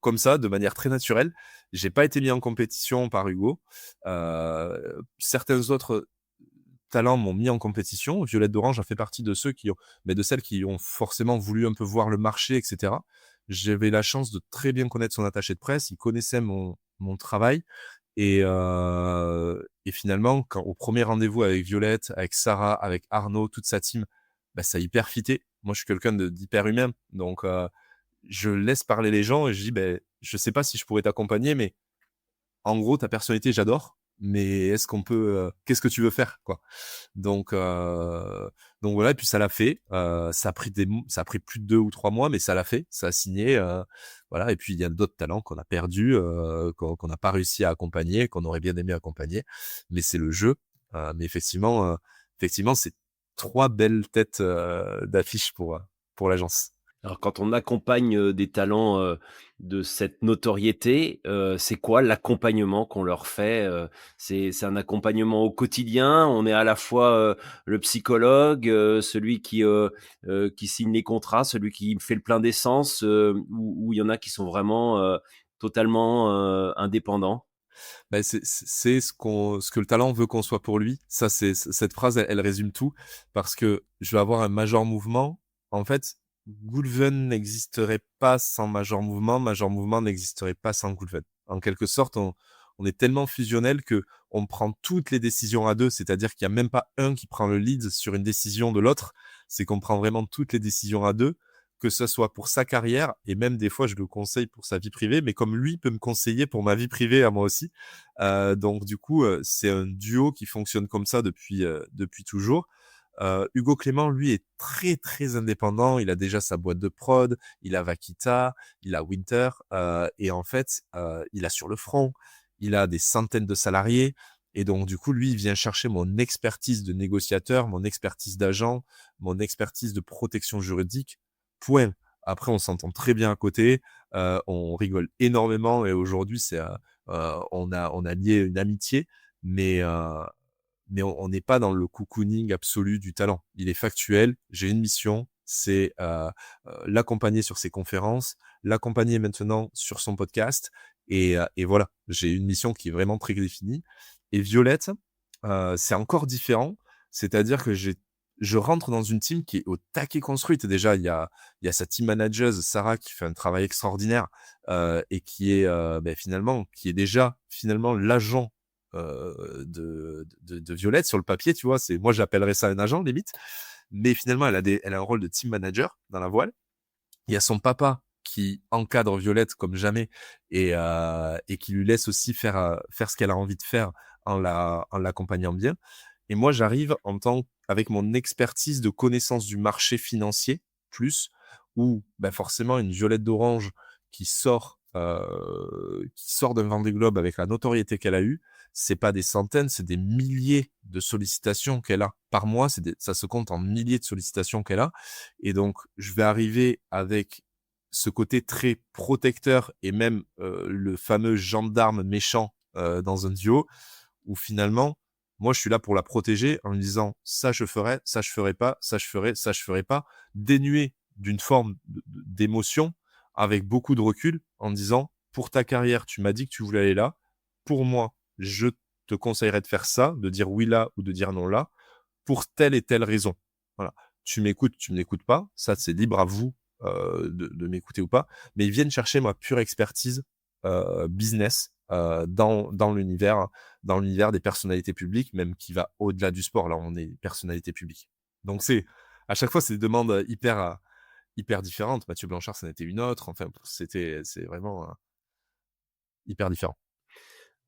comme ça, de manière très naturelle. J'ai pas été mis en compétition par Hugo. Certains autres talents m'ont mis en compétition. Violette d'Orange a fait partie de de celles qui ont forcément voulu un peu voir le marché, etc. J'avais la chance de très bien connaître son attaché de presse. Il connaissait mon travail. Et finalement, au premier rendez-vous avec Violette, avec Sarah, avec Arnaud, toute sa team, ça a hyper fité. Moi, je suis quelqu'un d'hyper humain. Donc, je laisse parler les gens et je dis, je sais pas si je pourrais t'accompagner, mais en gros, ta personnalité, j'adore, mais est-ce qu'on peut, qu'est-ce que tu veux faire, quoi? Donc, donc voilà, et puis ça l'a fait. Ça a pris plus de 2 ou 3 mois, mais ça l'a fait. Ça a signé, voilà. Et puis il y a d'autres talents qu'on a perdus, qu'on n'a pas réussi à accompagner, qu'on aurait bien aimé accompagner, mais c'est le jeu. Mais effectivement, c'est 3 belles têtes, d'affiche pour l'agence. Alors quand on accompagne, des talents, de cette notoriété, c'est quoi l'accompagnement qu'on leur fait? C'est un accompagnement au quotidien? On est à la fois, le psychologue, celui qui signe les contrats, celui qui fait le plein d'essence, ou il y en a qui sont vraiment, totalement, indépendants? C'est ce que le talent veut qu'on soit pour lui. Ça, cette phrase, elle résume tout parce que je vais avoir un Major Mouvement. En fait, Goulven n'existerait pas sans Major Mouvement n'existerait pas sans Goulven. En quelque sorte, on est tellement fusionnel que on prend toutes les décisions à 2, c'est-à-dire qu'il y a même pas un qui prend le lead sur une décision de l'autre, c'est qu'on prend vraiment toutes les décisions à 2, que ce soit pour sa carrière et même des fois je le conseille pour sa vie privée, mais comme lui peut me conseiller pour ma vie privée à moi aussi. Donc du coup, c'est un duo qui fonctionne comme ça depuis toujours. Hugo Clément, lui, est très, très indépendant. Il a déjà sa boîte de prod, il a Vaquita, il a Winter, et en fait, il a sur le front, il a des centaines de salariés. Et donc, du coup, lui, il vient chercher mon expertise de négociateur, mon expertise d'agent, mon expertise de protection juridique. Point. Après, on s'entend très bien à côté, on rigole énormément et aujourd'hui, on a lié une amitié, mais on n'est pas dans le cocooning absolu du talent. Il est factuel. J'ai une mission, c'est l'accompagner sur ses conférences, l'accompagner maintenant sur son podcast. Et voilà, j'ai une mission qui est vraiment très définie. Et Violette, c'est encore différent. C'est-à-dire que je rentre dans une team qui est au taquet construite. Déjà, il y a sa team manager, Sarah, qui fait un travail extraordinaire et qui est qui est déjà finalement l'agent de Violette sur le papier, tu vois. Moi, j'appellerais ça un agent limite, mais finalement, elle a un rôle de team manager dans la voile. Il y a son papa qui encadre Violette comme jamais et qui lui laisse aussi faire ce qu'elle a envie de faire en l'accompagnant bien. Et moi, j'arrive avec mon expertise de connaissance du marché financier, plus, où forcément une Violette d'Orange qui sort qui sort d'un Vendée Globe avec la notoriété qu'elle a eue, c'est pas des centaines, c'est des milliers de sollicitations qu'elle a par mois. Ça se compte en milliers de sollicitations qu'elle a. Et donc, je vais arriver avec ce côté très protecteur et même le fameux gendarme méchant dans un duo, où finalement, moi, je suis là pour la protéger en lui disant ça, je ferai, ça, je ferai pas, ça, je ferai, ça, je ferai pas, dénué d'une forme d'émotion, avec beaucoup de recul, en disant pour ta carrière, tu m'as dit que tu voulais aller là. Pour moi, je te conseillerais de faire ça, de dire oui là ou de dire non là, pour telle et telle raison. Voilà. Tu m'écoutes, tu ne m'écoutes pas. Ça, c'est libre à vous de m'écouter ou pas. Mais ils viennent chercher ma pure expertise business dans l'univers des personnalités publiques, même qui va au-delà du sport. Là, on est personnalité publique. Donc, à chaque fois, c'est des demandes hyper différentes. Mathieu Blanchard, ça en était une autre. Enfin, c'est vraiment hyper différent.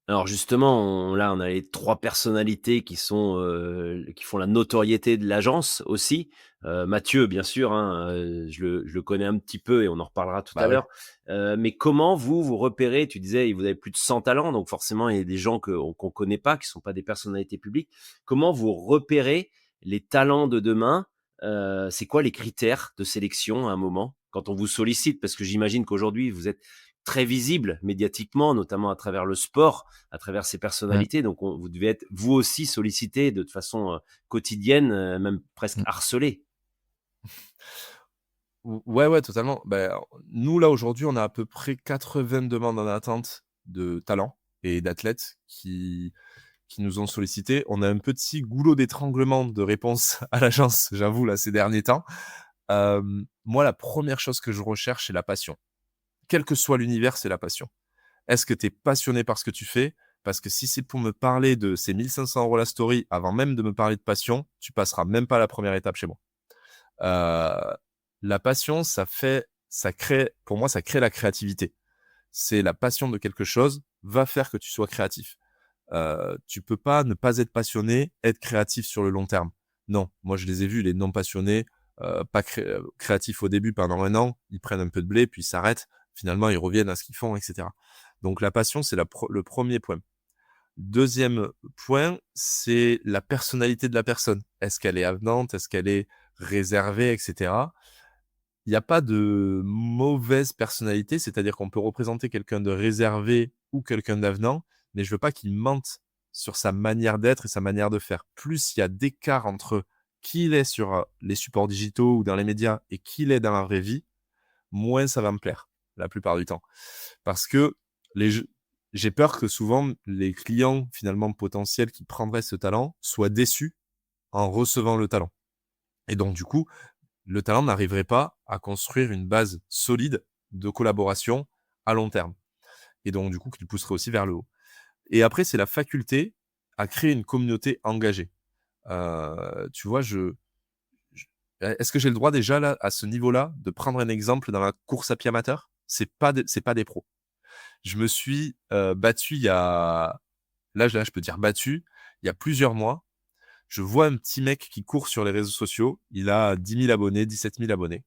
Alors justement, là, on a les 3 personnalités qui font la notoriété de l'agence aussi. Mathieu, bien sûr, hein, je le connais un petit peu et on en reparlera tout à Bah oui. l'heure. Mais comment vous repérez? Tu disais, vous avez plus de 100 talents, donc forcément, il y a des gens qu'on connaît pas, qui sont pas des personnalités publiques. Comment vous repérez les talents de demain? C'est quoi les critères de sélection à un moment, quand on vous sollicite? Parce que j'imagine qu'aujourd'hui, vous êtes très visible médiatiquement, notamment à travers le sport, à travers ces Mmh, personnalités. Donc, vous devez être vous aussi sollicité de façon quotidienne, même presque mmh. harcelé. Ouais, ouais, totalement. Ben, nous, là, aujourd'hui, on a à peu près 80 demandes en attente de talents et d'athlètes qui nous ont sollicités. On a un petit goulot d'étranglement de réponses à l'agence, j'avoue, là, ces derniers temps. Moi, la première chose que je recherche, c'est la passion. Quel que soit l'univers, c'est la passion. Est-ce que tu es passionné par ce que tu fais? Parce que si c'est pour me parler de ces 1 500 € la story, avant même de me parler de passion, tu passeras même pas la première étape chez moi. Heu, la passion, ça crée pour moi, ça crée la créativité. C'est la passion de quelque chose va faire que tu sois créatif. Tu peux pas ne pas être passionné, être créatif sur le long terme. Non, moi je les ai vus, les non passionnés, pas créatifs au début pendant 1 an, ils prennent un peu de blé, puis ils s'arrêtent. Finalement, ils reviennent à ce qu'ils font et cetera. Donc la passion, c'est le 1er point. 2e point, c'est la personnalité de la personne. Est-ce qu'elle est avenante? Est-ce qu'elle est réservée et cetera? Il n'y a pas de mauvaise personnalité, c'est-à-dire qu'on peut représenter quelqu'un de réservé ou quelqu'un d'avenant, mais je veux pas qu'il mente sur sa manière d'être et sa manière de faire. Plus il y a d'écart entre qui il est sur les supports digitaux ou dans les médias et qui il est dans la vraie vie, moins ça va me plaire, la plupart du temps. Parce que les jeux- j'ai peur que souvent les clients finalement potentiels qui prendraient ce talent soient déçus en recevant le talent. Et donc du coup, le talent n'arriverait pas à construire une base solide de collaboration à long terme. Et donc, du coup, qui le pousserait aussi vers le haut. Et après, c'est la faculté à créer une communauté engagée. Tu vois, est-ce que j'ai le droit déjà, là, à ce niveau-là, de prendre un exemple dans la course à pied amateur? C'est pas des pros. Je me suis battu il y a... Là, je peux dire battu, il y a plusieurs mois. Je vois un petit mec qui court sur les réseaux sociaux. Il a 10 000 abonnés, 17 000 abonnés.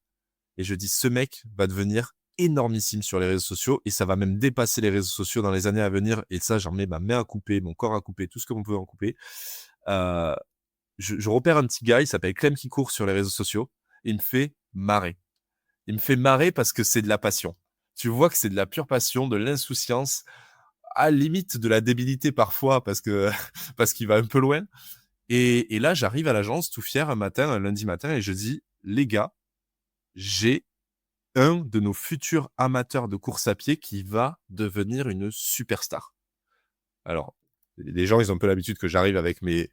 Et je dis, ce mec va devenir énormissime sur les réseaux sociaux et ça va même dépasser les réseaux sociaux dans les années à venir. Et ça, j'en mets ma main à couper, mon corps à couper, tout ce que l'on peut en couper. Euh, je repère un petit gars, il s'appelle Clem qui court sur les réseaux sociaux. Et il me fait marrer. Il me fait marrer parce que c'est de la passion. Tu vois que c'est de la pure passion, de l'insouciance, à limite de la débilité parfois parce que parce qu'il va un peu loin. Et là, j'arrive à l'agence tout fier un lundi matin, et je dis, les gars, j'ai un de nos futurs amateurs de course à pied qui va devenir une superstar. Alors, les gens, ils ont un peu l'habitude que j'arrive avec mes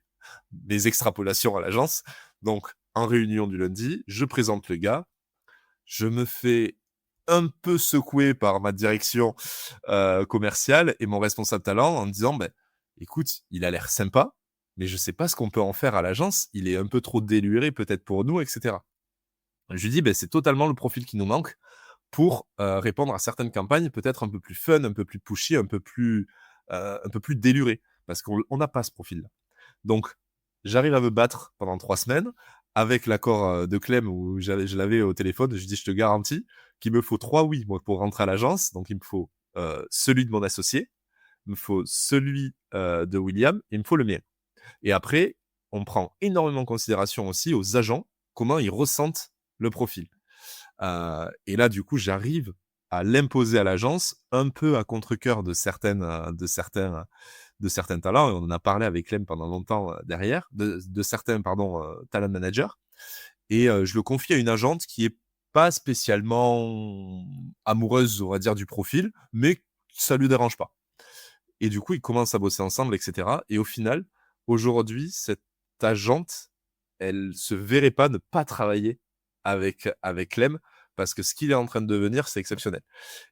extrapolations à l'agence. Donc, en réunion du lundi, je présente le gars, je me fais un peu secouer par ma direction commerciale et mon responsable talent en me disant, ben, écoute, il a l'air sympa, mais je sais pas ce qu'on peut en faire à l'agence, il est un peu trop déluré peut-être pour nous, etc. Je lui dis, ben, c'est totalement le profil qui nous manque pour répondre à certaines campagnes peut-être un peu plus fun, un peu plus pushy, un peu plus déluré, parce qu'on n'a pas ce profil-là. Donc, j'arrive à me battre pendant 3 semaines avec l'accord de Clem où je l'avais au téléphone. Je dis, je te garantis qu'il me faut 3 oui moi, pour rentrer à l'agence. Donc, il me faut celui de mon associé, il me faut celui, de William et il me faut le mien. Et après, on prend énormément en considération aussi aux agents, comment ils ressentent le profil. Et là, du coup, j'arrive à l'imposer à l'agence, un peu à contre-cœur de certains talents, et on en a parlé avec Clem pendant longtemps, derrière, de certains, pardon, talent managers. Et je le confie à une agente qui est pas spécialement amoureuse, on va dire, du profil, mais ça lui dérange pas. Et du coup, ils commencent à bosser ensemble, et cetera. Et au final, aujourd'hui, cette agente, elle se verrait pas ne pas travailler avec Clem, parce que ce qu'il est en train de devenir, c'est exceptionnel.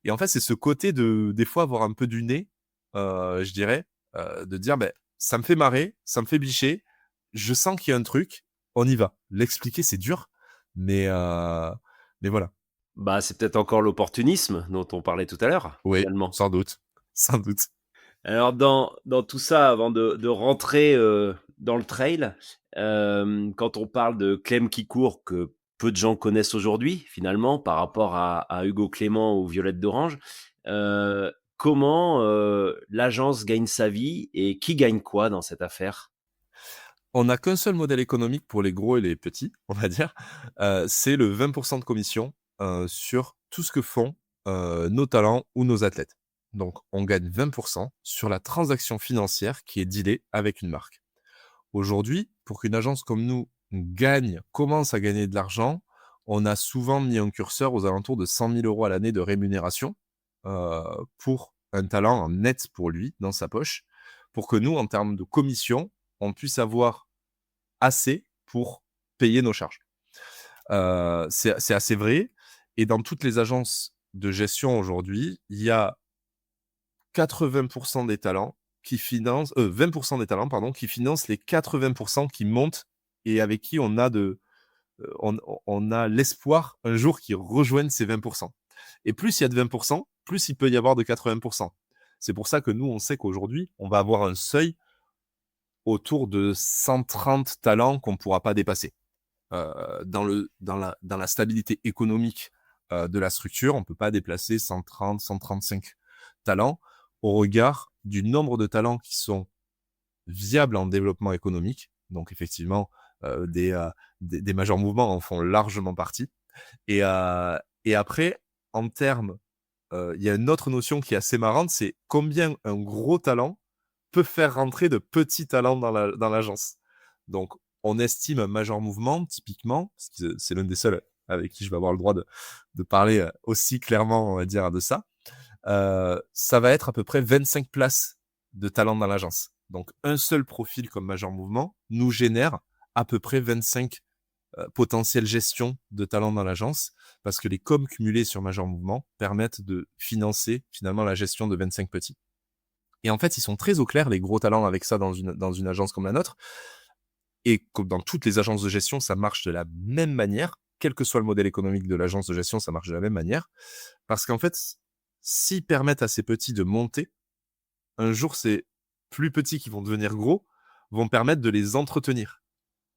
Et en fait, c'est ce côté de, des fois, avoir un peu du nez, je dirais, de dire, ben, ça me fait marrer, ça me fait bicher, je sens qu'il y a un truc, on y va. L'expliquer, c'est dur, mais voilà. Bah, c'est peut-être encore l'opportunisme dont on parlait tout à l'heure, Oui, finalement. sans doute, sans doute. Alors dans tout ça, avant de rentrer, dans le trail, quand on parle de Clem qui court, que peu de gens connaissent aujourd'hui, finalement, par rapport à Hugo Clément ou Violette d'Orange, comment, l'agence gagne sa vie et qui gagne quoi dans cette affaire? On n'a qu'un seul modèle économique pour les gros et les petits, on va dire. C'est le 20 de commission, sur tout ce que font, nos talents ou nos athlètes. Donc on gagne 20 sur la transaction financière qui est dealée avec une marque. Aujourd'hui, pour qu'une agence comme nous commence à gagner de l'argent, on a souvent mis un curseur aux alentours de 100 000 € à l'année de rémunération, heu, pour un talent en net pour lui, dans sa poche, pour que nous, en termes de commission, on puisse avoir assez pour payer nos charges. C'est assez vrai, et dans toutes les agences de gestion aujourd'hui, il y a 80 des talents qui financent 20 des talents, pardon, qui financent les 80 qui montent et avec qui on a l'espoir un jour qu'ils rejoignent ces 20. Et plus il y a de 20, plus il peut y avoir de 80. C'est pour ça que nous, on sait qu'aujourd'hui, on va avoir un seuil autour de 130 talents qu'on ne pourra pas dépasser. Dans la stabilité économique, de la structure, on ne peut pas déplacer 130, 135 talents au regard du nombre de talents qui sont viables en développement économique. Donc effectivement, des majors mouvements en font largement partie. Et après, en termes, il y a une autre notion qui est assez marrante, c'est combien un gros talent peut faire rentrer de petits talents dans l'agence. Donc, on estime un major mouvement, typiquement, parce que c'est l'un des seuls avec qui je vais avoir le droit de parler aussi clairement, on va dire, de ça. Ça va être à peu près 25 places de talent dans l'agence. Donc, un seul profil comme major mouvement nous génère à peu près 25 potentielles gestions de talent dans l'agence, parce que les coms cumulés sur major mouvement permettent de financer finalement la gestion de 25 petits. Et en fait, ils sont très au clair, les gros talents, avec ça dans une agence comme la nôtre. Et comme dans toutes les agences de gestion, ça marche de la même manière. Quel que soit le modèle économique de l'agence de gestion, ça marche de la même manière. Parce qu'en fait, s'ils permettent à ces petits de monter, un jour, ces plus petits qui vont devenir gros vont permettre de les entretenir,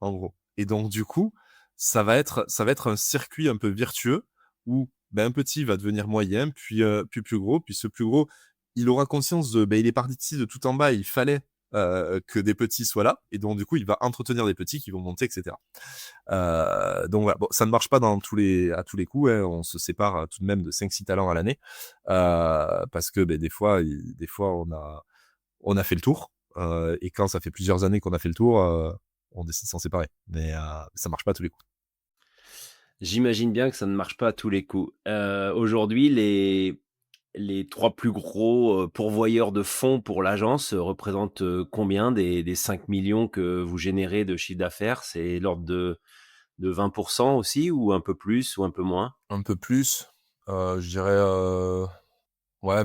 en gros. Et donc, du coup, ça va être un circuit un peu virtueux où ben, un petit va devenir moyen, puis plus gros, puis ce plus gros, il aura conscience de, ben, il est parti de tout en bas, il fallait que des petits soient là, et donc du coup, il va entretenir des petits qui vont monter, etc. Donc voilà, bon, ça ne marche pas à tous les coups, hein, on se sépare tout de même de 5-6 talents à l'année, parce que ben, des fois, on a fait le tour, et quand ça fait plusieurs années qu'on a fait le tour, on décide de s'en séparer. Mais ça marche pas à tous les coups. J'imagine bien que ça ne marche pas à tous les coups. Aujourd'hui, les 3 plus gros, pourvoyeurs de fonds pour l'agence, représentent, combien des 5 millions que vous générez de chiffre d'affaires? C'est l'ordre de 20 aussi, ou un peu plus ou un peu moins? Un peu plus, je dirais, ouais,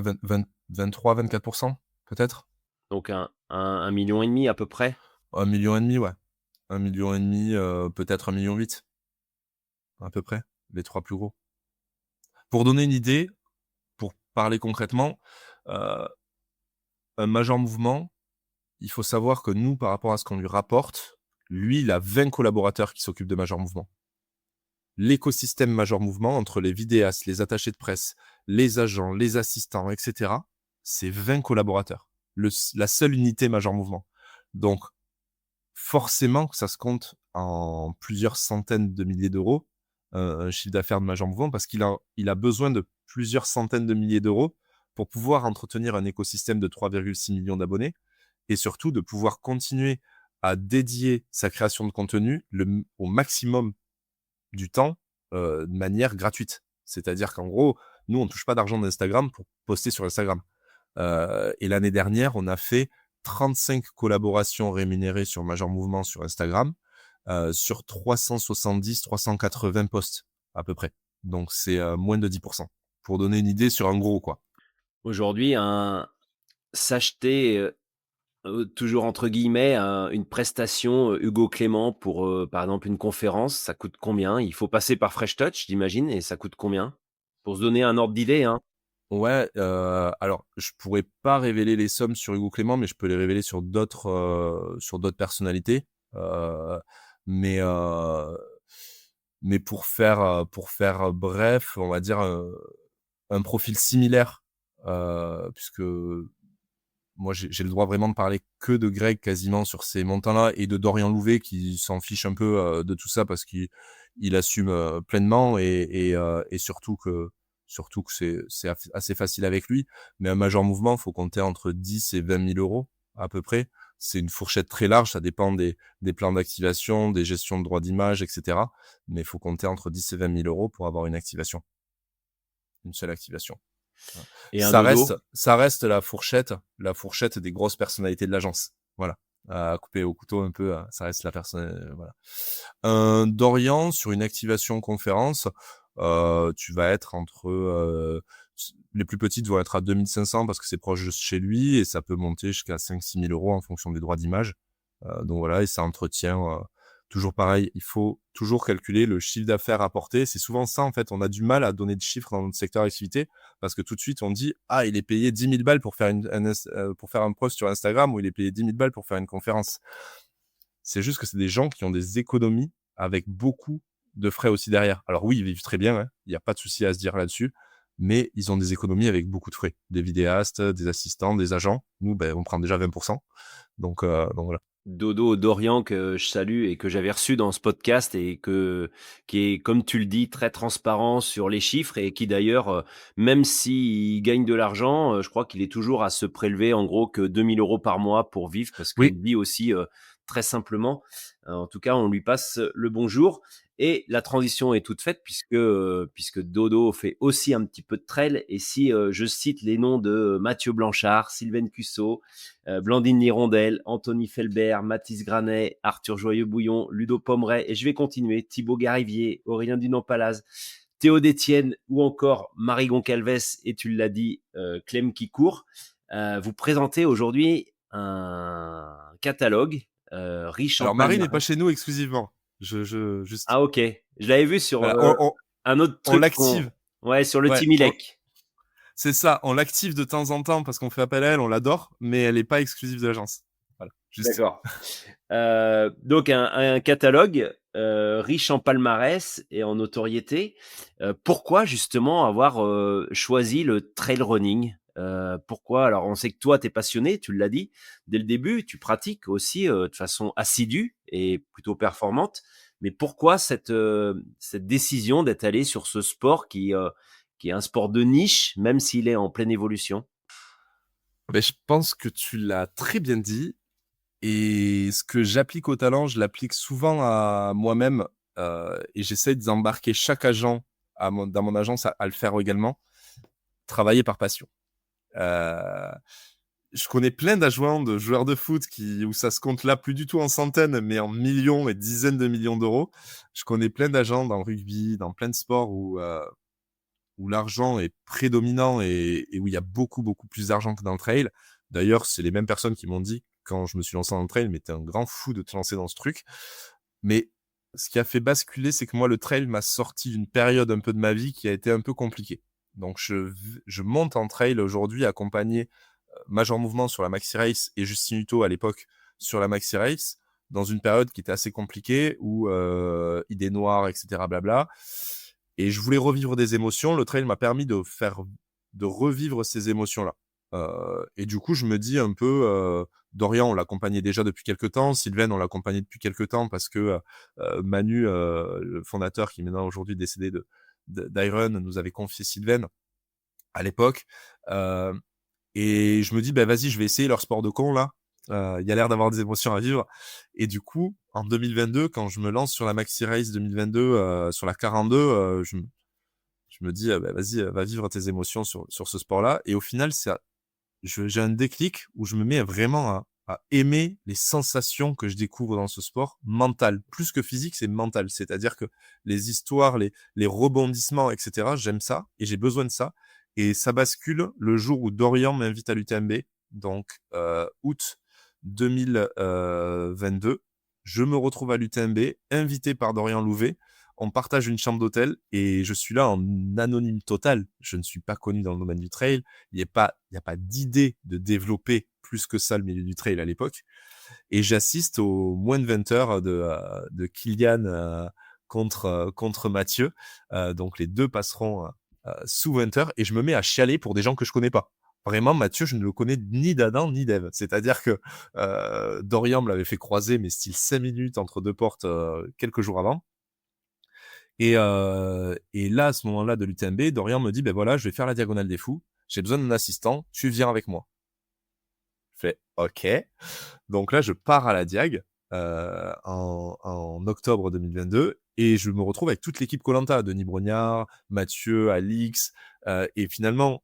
23-24 peut-être? Donc un 1,5 million à peu près? 1,5 million, ouais. 1,5 million, peut-être 1,8 million, à peu près, les 3 plus gros. Pour donner une idée, pour parler concrètement, heu, un major mouvement, il faut savoir que nous, par rapport à ce qu'on lui rapporte, lui, il a 20 collaborateurs qui s'occupent de major mouvement. l'écosystème Major Mouvement entre les vidéastes, les attachés de presse, les agents, les assistants, etc., c'est 20 collaborateurs. La seule unité Major Mouvement. Donc, forcément que ça se compte en plusieurs centaines de milliers d'euros, un chiffre d'affaires de Major Mouvement, parce il a besoin de plusieurs centaines de milliers d'euros pour pouvoir entretenir un écosystème de 3,6 millions d'abonnés et surtout de pouvoir continuer à dédier sa création de contenu au maximum du temps de manière gratuite. C'est-à-dire qu'en gros, nous, on ne touche pas d'argent d'Instagram pour poster sur Instagram. Et l'année dernière, on a fait 35 collaborations rémunérées sur Major Mouvement sur Instagram, sur 370-380 posts à peu près. Donc, c'est moins de 10%. Pour donner une idée sur un gros, quoi. Aujourd'hui, s'acheter, toujours entre guillemets, une prestation, Hugo Clément pour, par exemple, une conférence, ça coûte combien? Il faut passer par Fresh Touch, j'imagine, et ça coûte combien? Pour se donner un ordre d'idée, hein. Ouais, alors je pourrais pas révéler les sommes sur Hugo Clément, mais je peux les révéler sur d'autres personnalités. Heu, mais heu, mais pour faire bref, on va dire, un profil similaire, puisque moi j'ai le droit vraiment de parler que de Greg quasiment sur ces montants-là et de Dorian Louvet qui s'en fiche un peu, de tout ça parce qu'il assume, pleinement et surtout que c'est assez facile avec lui. Mais un Major Mouvement, faut compter entre 10 et 20 000 € à peu près. C'est une fourchette très large, ça dépend des plans d'activation, des gestions de droits d'image et cetera. Mais il faut compter entre 10 et 20 000 € pour avoir une seule activation. Voilà. Et un dodo? Ça reste la fourchette des grosses personnalités de l'agence. Voilà. À couper au couteau un peu, ça reste la personne, voilà. Dorian, sur une activation conférence, tu vas être les plus petites vont être à 2 500 parce que c'est proche de chez lui et ça peut monter jusqu'à 5 000-6 000 € en fonction des droits d'image. Donc voilà, et ça entretient, toujours pareil, il faut toujours calculer le chiffre d'affaires apporté. C'est souvent ça, en fait, on a du mal à donner de chiffres dans notre secteur d'activité parce que tout de suite, on dit: «Ah, il est payé 10 000 balles pour faire pour faire un post sur Instagram ou il est payé 10 000 balles pour faire une conférence». C'est juste que c'est des gens qui ont des économies avec beaucoup de frais aussi derrière. Alors oui, ils vivent très bien, hein, il y a pas de souci à se dire là-dessus, mais ils ont des économies avec beaucoup de frais. Des vidéastes, des assistants, des agents. Nous, on prend déjà 20. Donc voilà. Dodo Dorian que je salue et que j'avais reçu dans ce podcast et qui est, comme tu le dis, très transparent sur les chiffres et qui d'ailleurs, même s'il gagne de l'argent, je crois qu'il est toujours à se prélever en gros que 2 000 € par mois pour vivre parce Oui. qu'il vit aussi, très simplement. En tout cas, on lui passe le bonjour et la transition est toute faite puisque Dodo fait aussi un petit peu de trail et si, je cite les noms de Mathieu Blanchard, Sylvain Cussot, Blandine Lirondelle, Anthony Felbert, Mathis Granet, Arthur Joyeux-Bouillon, Ludo Pommeret, et je vais continuer, Thibaut Garivier, Aurélien Dunon-Palaz, Théo Détienne ou encore Marie Goncalves, et tu l'as dit, Clem qui court. Vous présentez aujourd'hui un catalogue riche en Alors Marie n'est pas palmarès. chez nous exclusivement. Juste. Ah ok, je l'avais vu sur Voilà, un autre on truc l'active. Ouais, sur le Ouais, Timilec. c'est ça, on l'active de temps en temps parce qu'on fait appel à elle, on l'adore, mais elle n'est pas exclusive de l'agence. Voilà, juste. D'accord. Donc un catalogue riche en palmarès et en notoriété. Pourquoi justement avoir choisi le trail running? Pourquoi? Alors on sait que toi tu es passionné, tu l'as dit dès le début, tu pratiques aussi de façon assidue et plutôt performante. Mais pourquoi cette décision d'être allé sur ce sport qui est un sport de niche, même s'il est en pleine évolution? Ben, je pense que tu l'as très bien dit. Et ce que j'applique au talent, je l'applique souvent à moi-même, et j'essaie d'embarquer chaque agent dans mon agence à le faire également. Travailler par passion. Heu, je connais plein d'adjoints de joueurs de foot où ça se compte là plus du tout en centaines, mais en millions et dizaines de millions d'euros. Je connais plein d'agents dans le rugby, dans plein de sports où l'argent est prédominant et où il y a beaucoup, beaucoup plus d'argent que dans le trail. D'ailleurs, c'est les mêmes personnes qui m'ont dit, quand je me suis lancé dans le trail: «Mais tu es un grand fou de te lancer dans ce truc». Mais ce qui a fait basculer, c'est que moi, le trail m'a sorti d'une période un peu de ma vie qui a été un peu compliquée. Donc je monte en trail aujourd'hui accompagné, Major Mouvement sur la Maxi Race et Justin Hutto à l'époque sur la Maxi Race. dans une période qui était assez compliquée où idées noires, etc. blabla. Et je voulais revivre des émotions. Le trail m'a permis de revivre ces émotions-là. Et du coup, je me dis un peu, Dorian, on l'accompagnait déjà depuis quelques temps. Sylvain, on l'accompagnait depuis quelques temps parce que Manu, le fondateur qui est maintenant aujourd'hui décédé d'Iron, nous avait confié Sylvain à l'époque. Et je me dis, bah vas-y, je vais essayer leur sport de con là. Il y a l'air d'avoir des émotions à vivre. Et du coup, en 2022, quand je me lance sur la Maxi Race 2022, sur la 42, je me dis, bah, vas-y, va vivre tes émotions sur ce sport-là. Et au final, j'ai un déclic où je me mets vraiment à aimer les sensations que je découvre dans ce sport mental. Plus que physique, c'est mental. C'est-à-dire que les histoires, les rebondissements, etc., j'aime ça et j'ai besoin de ça. Et ça bascule le jour où Dorian m'invite à l'UTMB, donc août 2022. Je me retrouve à l'UTMB, invité par Dorian Louvet. On partage une chambre d'hôtel et je suis là en anonyme total. Je ne suis pas connu dans le domaine du trail. Il n'y a pas d'idée de développer plus que ça le milieu du trail à l'époque. Et j'assiste au moins de 20 heures de Kylian contre Mathieu. Donc les deux passeront sous 20 heures et je me mets à chialer pour des gens que je connais pas. Vraiment, Mathieu, je ne le connais ni d'Adam ni d'Ève. C'est-à-dire que Dorian me l'avait fait croiser, mais style 5 minutes entre deux portes quelques jours avant. Et là, à ce moment-là de l'UTMB, Dorian me dit, ben voilà, je vais faire la diagonale des fous. J'ai besoin d'un assistant. Tu viens avec moi. Je fais, OK. Donc là, je pars à la diag en octobre 2022 et je me retrouve avec toute l'équipe Koh-Lanta, Denis Brognard, Mathieu, Alix. Et finalement,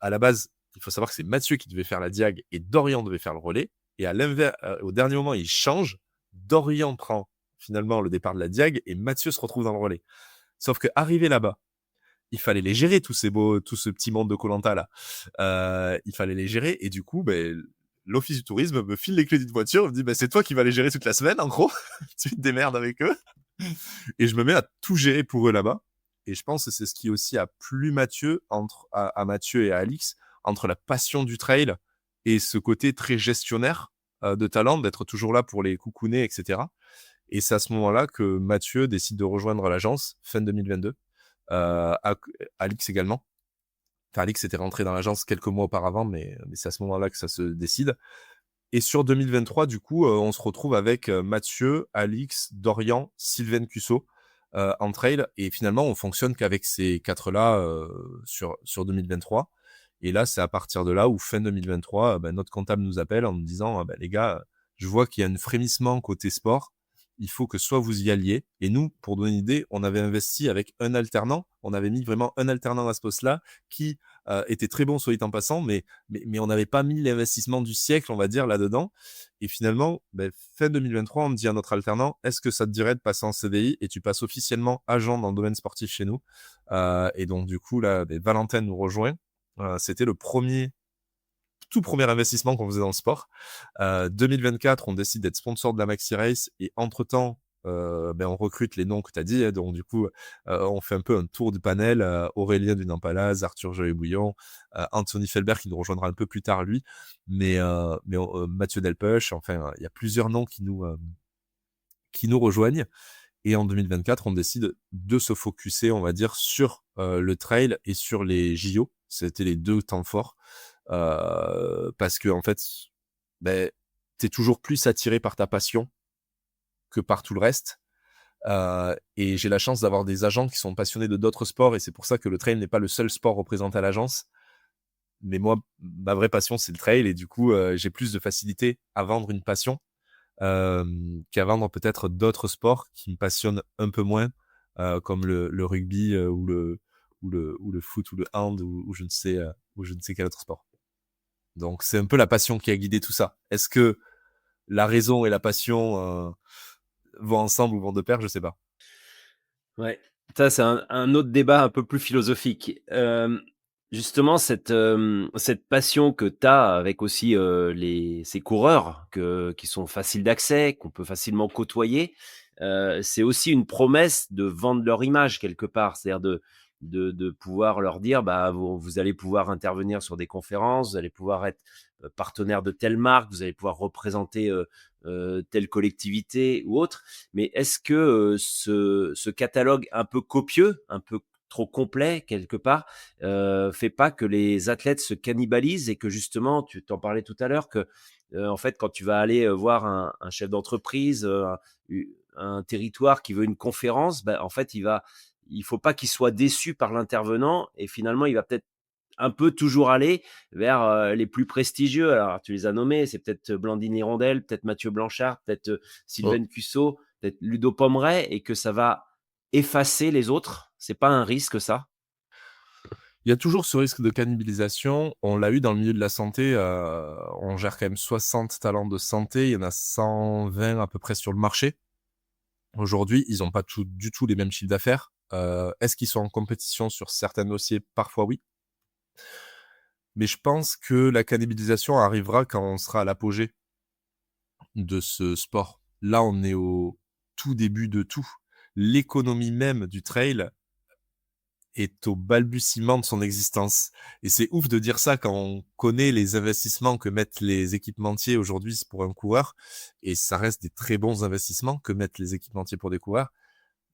à la base, il faut savoir que c'est Mathieu qui devait faire la diag et Dorian devait faire le relais. Et à l'inverse, au dernier moment, il change. Dorian prend finalement le départ de la diag et Mathieu se retrouve dans le relais. Sauf que arrivé là-bas, il fallait les gérer tout ce petit monde de Koh-Lanta là. Il fallait les gérer et du coup, ben, l'office du tourisme me file les clés d'une voiture, me dit ben, c'est toi qui vas les gérer toute la semaine en gros. Tu te démerdes avec eux. Et je me mets à tout gérer pour eux là-bas. Et je pense que c'est ce qui aussi a plu Mathieu à Mathieu et à Alix entre la passion du trail et ce côté très gestionnaire de talent, d'être toujours là pour les coucouner, etc. Et c'est à ce moment-là que Mathieu décide de rejoindre l'agence fin 2022. Alix également. Enfin, Alix était rentré dans l'agence quelques mois auparavant, mais c'est à ce moment-là que ça se décide. Et sur 2023, du coup, on se retrouve avec Mathieu, Alix, Dorian, Sylvain Cusso en trail. Et finalement, on fonctionne qu'avec ces quatre-là sur 2023. Et là, c'est à partir de là où, fin 2023, notre comptable nous appelle en nous disant les gars, je vois qu'il y a un frémissement côté sport. Il faut que soit vous y alliez. Et nous, pour donner une idée, on avait investi avec un alternant. On avait mis vraiment un alternant à ce poste-là qui était très bon, soit dit en passant, mais on n'avait pas mis l'investissement du siècle, on va dire, là-dedans. Et finalement, fin 2023, on me dit à notre alternant, est-ce que ça te dirait de passer en CDI et tu passes officiellement agent dans le domaine sportif chez nous. Et donc, du coup, là, Valentin nous rejoint. C'était le tout premier investissement qu'on faisait dans le sport. 2024, on décide d'être sponsor de la Maxi Race et entre-temps, on recrute les noms que tu as dit. Donc, du coup, on fait un peu un tour du panel. Aurélien Dunampalaz, Arthur Joly-Bouillon, Anthony Felbert qui nous rejoindra un peu plus tard, lui. Mais Mathieu Delpech, enfin, il y a plusieurs noms qui nous rejoignent. Et en 2024, on décide de se focuser, on va dire, sur le trail et sur les JO. C'était les deux temps forts. Parce que en fait, t'es toujours plus attiré par ta passion que par tout le reste. Et j'ai la chance d'avoir des agents qui sont passionnés de d'autres sports et c'est pour ça que le trail n'est pas le seul sport représenté à l'agence. Mais moi, ma vraie passion, c'est le trail et du coup, j'ai plus de facilité à vendre une passion qu'à vendre peut-être d'autres sports qui me passionnent un peu moins, comme le rugby ou le foot ou le hand ou je ne sais quel autre sport. Donc, c'est un peu la passion qui a guidé tout ça. Est-ce que la raison et la passion vont ensemble ou vont de pair? Je sais pas. Ouais, ça c'est un autre débat un peu plus philosophique. Justement cette passion que tu as avec aussi, ces coureurs qui sont faciles d'accès, qu'on peut facilement côtoyer, c'est aussi une promesse de vendre leur image quelque part. C'est-à-dire de pouvoir leur dire: «Bah, vous allez pouvoir intervenir sur des conférences, vous allez pouvoir être partenaire de telle marque, vous allez pouvoir représenter telle collectivité ou autre. Mais est-ce que ce catalogue un peu copieux, un peu trop complet quelque part, fait pas que les athlètes se cannibalisent et que justement, tu t'en parlais tout à l'heure, que en fait, quand tu vas aller voir un chef d'entreprise, un territoire qui veut une conférence, bah, en fait, il faut pas qu'il soit déçu par l'intervenant et finalement, il va peut-être un peu toujours aller vers les plus prestigieux. Alors, tu les as nommés, c'est peut-être Blandine Hirondelle, peut-être Mathieu Blanchard, peut-être Oh. Sylvain Cussot, peut-être Ludo Pomeray, et que ça va effacer les autres. C'est pas un risque, ça? Il y a toujours ce risque de cannibalisation. On l'a eu dans le milieu de la santé, on gère quand même 60 talents de santé, il y en a 120 à peu près sur le marché. Aujourd'hui, ils ont pas du tout les mêmes chiffres d'affaires. Est-ce qu'ils sont en compétition sur certains dossiers? Parfois oui. Mais je pense que la cannibalisation arrivera quand on sera à l'apogée de ce sport. Là, on est au tout début de tout. L'économie même du trail est au balbutiement de son existence. Et c'est ouf de dire ça quand on connaît les investissements que mettent les équipementiers aujourd'hui pour un coureur. Et ça reste des très bons investissements que mettent les équipementiers pour des coureurs.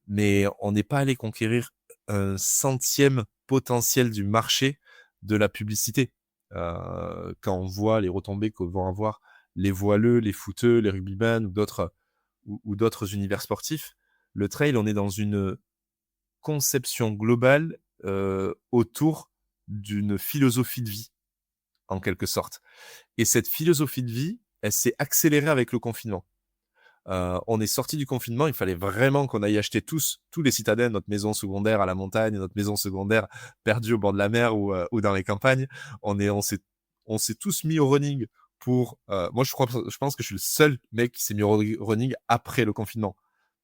Mais on n'est pas allé conquérir un centième potentiel du marché de la publicité. Quand on voit les retombées que vont avoir les voileux, les footeux, les rugbyman ou d'autres univers sportifs, le trail, on est dans une conception globale autour d'une philosophie de vie, en quelque sorte. Et cette philosophie de vie, elle s'est accélérée avec le confinement. On est sorti du confinement, il fallait vraiment qu'on aille acheter tous les citadins, notre maison secondaire à la montagne, notre maison secondaire perdue au bord de la mer ou dans les campagnes. On s'est tous mis au running pour. Moi, je pense que je suis le seul mec qui s'est mis au running après le confinement,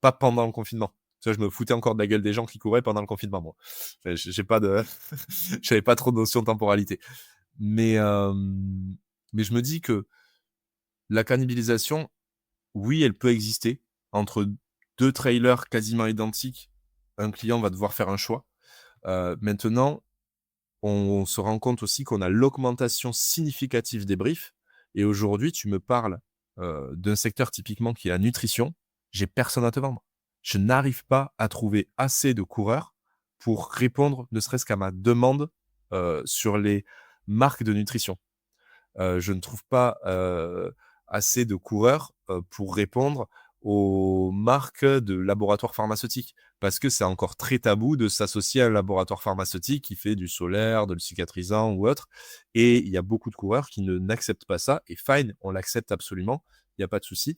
pas pendant le confinement. Tu vois, je me foutais encore de la gueule des gens qui couraient pendant le confinement, moi. J'ai pas de, j'avais pas trop de notion de temporalité. Mais, euh, mais je me dis que la cannibalisation, oui, elle peut exister. Entre deux trailers quasiment identiques, un client va devoir faire un choix. Maintenant, on se rend compte aussi qu'on a l'augmentation significative des briefs. Et aujourd'hui, tu me parles d'un secteur typiquement qui est la nutrition. J'ai personne à te vendre. Je n'arrive pas à trouver assez de coureurs pour répondre, ne serait-ce qu'à ma demande sur les marques de nutrition. Je ne trouve pas assez de coureurs pour répondre aux marques de laboratoires pharmaceutiques. Parce que c'est encore très tabou de s'associer à un laboratoire pharmaceutique qui fait du solaire, de le cicatrisant ou autre. Et il y a beaucoup de coureurs qui n'acceptent pas ça. Et fine, on l'accepte absolument. Il n'y a pas de souci.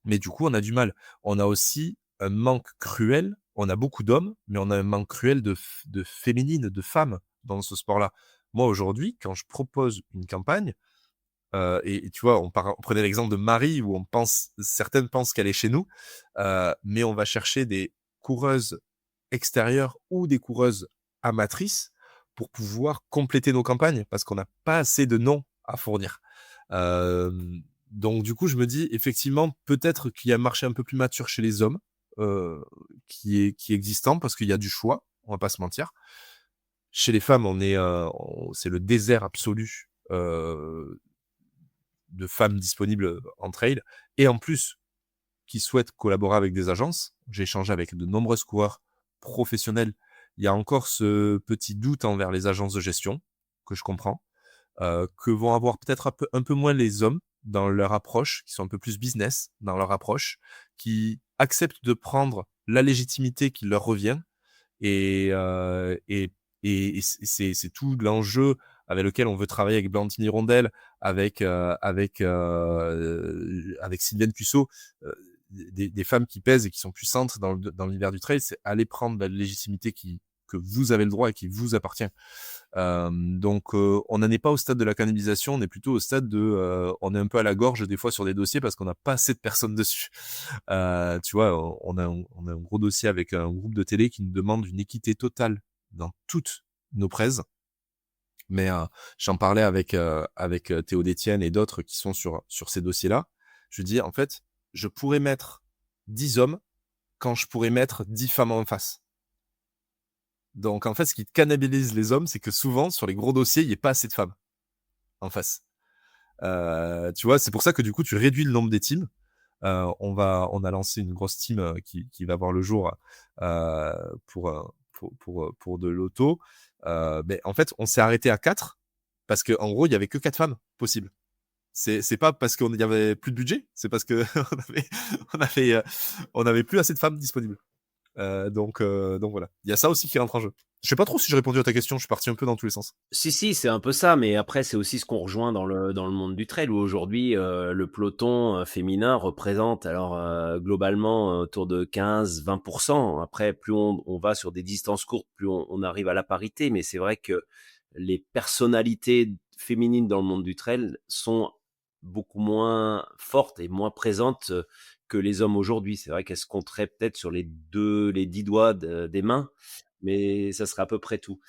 Mais du coup, on a du mal. On a aussi un manque cruel. On a beaucoup d'hommes, mais on a un manque cruel de féminines, de femmes dans ce sport-là. Moi, aujourd'hui, quand je propose une campagne, et tu vois, on prenait l'exemple de Marie où certaines pensent qu'elle est chez nous, mais on va chercher des coureuses extérieures ou des coureuses amatrices pour pouvoir compléter nos campagnes parce qu'on n'a pas assez de noms à fournir. Donc du coup, je me dis effectivement peut-être qu'il y a un marché un peu plus mature chez les hommes qui est existant parce qu'il y a du choix, on va pas se mentir. Chez les femmes, c'est le désert absolu de femmes disponibles en trail et en plus qui souhaitent collaborer avec des agences. J'ai échangé avec de nombreux coureurs professionnels. Il y a encore ce petit doute envers les agences de gestion que je comprends, que vont avoir peut-être un peu moins les hommes dans leur approche, qui sont un peu plus business dans leur approche, qui acceptent de prendre la légitimité qui leur revient et, euh, et, c'est tout l'enjeu avec lequel on veut travailler avec Blandine Hirondelle, avec Sylvaine Cussot, des femmes qui pèsent et qui sont puissantes dans l'univers du trail, c'est aller prendre la légitimité que vous avez le droit et qui vous appartient. Donc, on n'en est pas au stade de la cannibalisation, on est plutôt au stade on est un peu à la gorge des fois sur des dossiers parce qu'on n'a pas assez de personnes dessus. Tu vois, on a un gros dossier avec un groupe de télé qui nous demande une équité totale dans toutes nos prises. Mais j'en parlais avec Théo Détienne et d'autres qui sont sur ces dossiers-là. Je dis, en fait, je pourrais mettre 10 hommes quand je pourrais mettre 10 femmes en face. Donc, en fait, ce qui cannibalise les hommes, c'est que souvent, sur les gros dossiers, il n'y a pas assez de femmes en face. Tu vois, c'est pour ça que du coup, tu réduis le nombre des teams. On a lancé une grosse team qui va voir le jour euh, pour de l'auto. Mais en fait, on s'est arrêté à 4 parce que en gros, il y avait que 4 femmes possibles. C'est pas parce qu'on y avait plus de budget, c'est parce que on avait, on avait plus assez de femmes disponibles. Donc voilà. Il y a ça aussi qui rentre en jeu. Je sais pas trop si j'ai répondu à ta question. Je suis parti un peu dans tous les sens. Si, si, c'est un peu ça, mais après, c'est aussi ce qu'on rejoint dans le monde du trail, où aujourd'hui, le peloton féminin représente, alors globalement, autour de 15-20%. Après, plus on va sur des distances courtes, plus on arrive à la parité, mais c'est vrai que les personnalités féminines dans le monde du trail sont beaucoup moins fortes et moins présentes que les hommes aujourd'hui. C'est vrai qu'elles se compteraient peut-être sur les 10 doigts des mains, mais ça serait à peu près tout.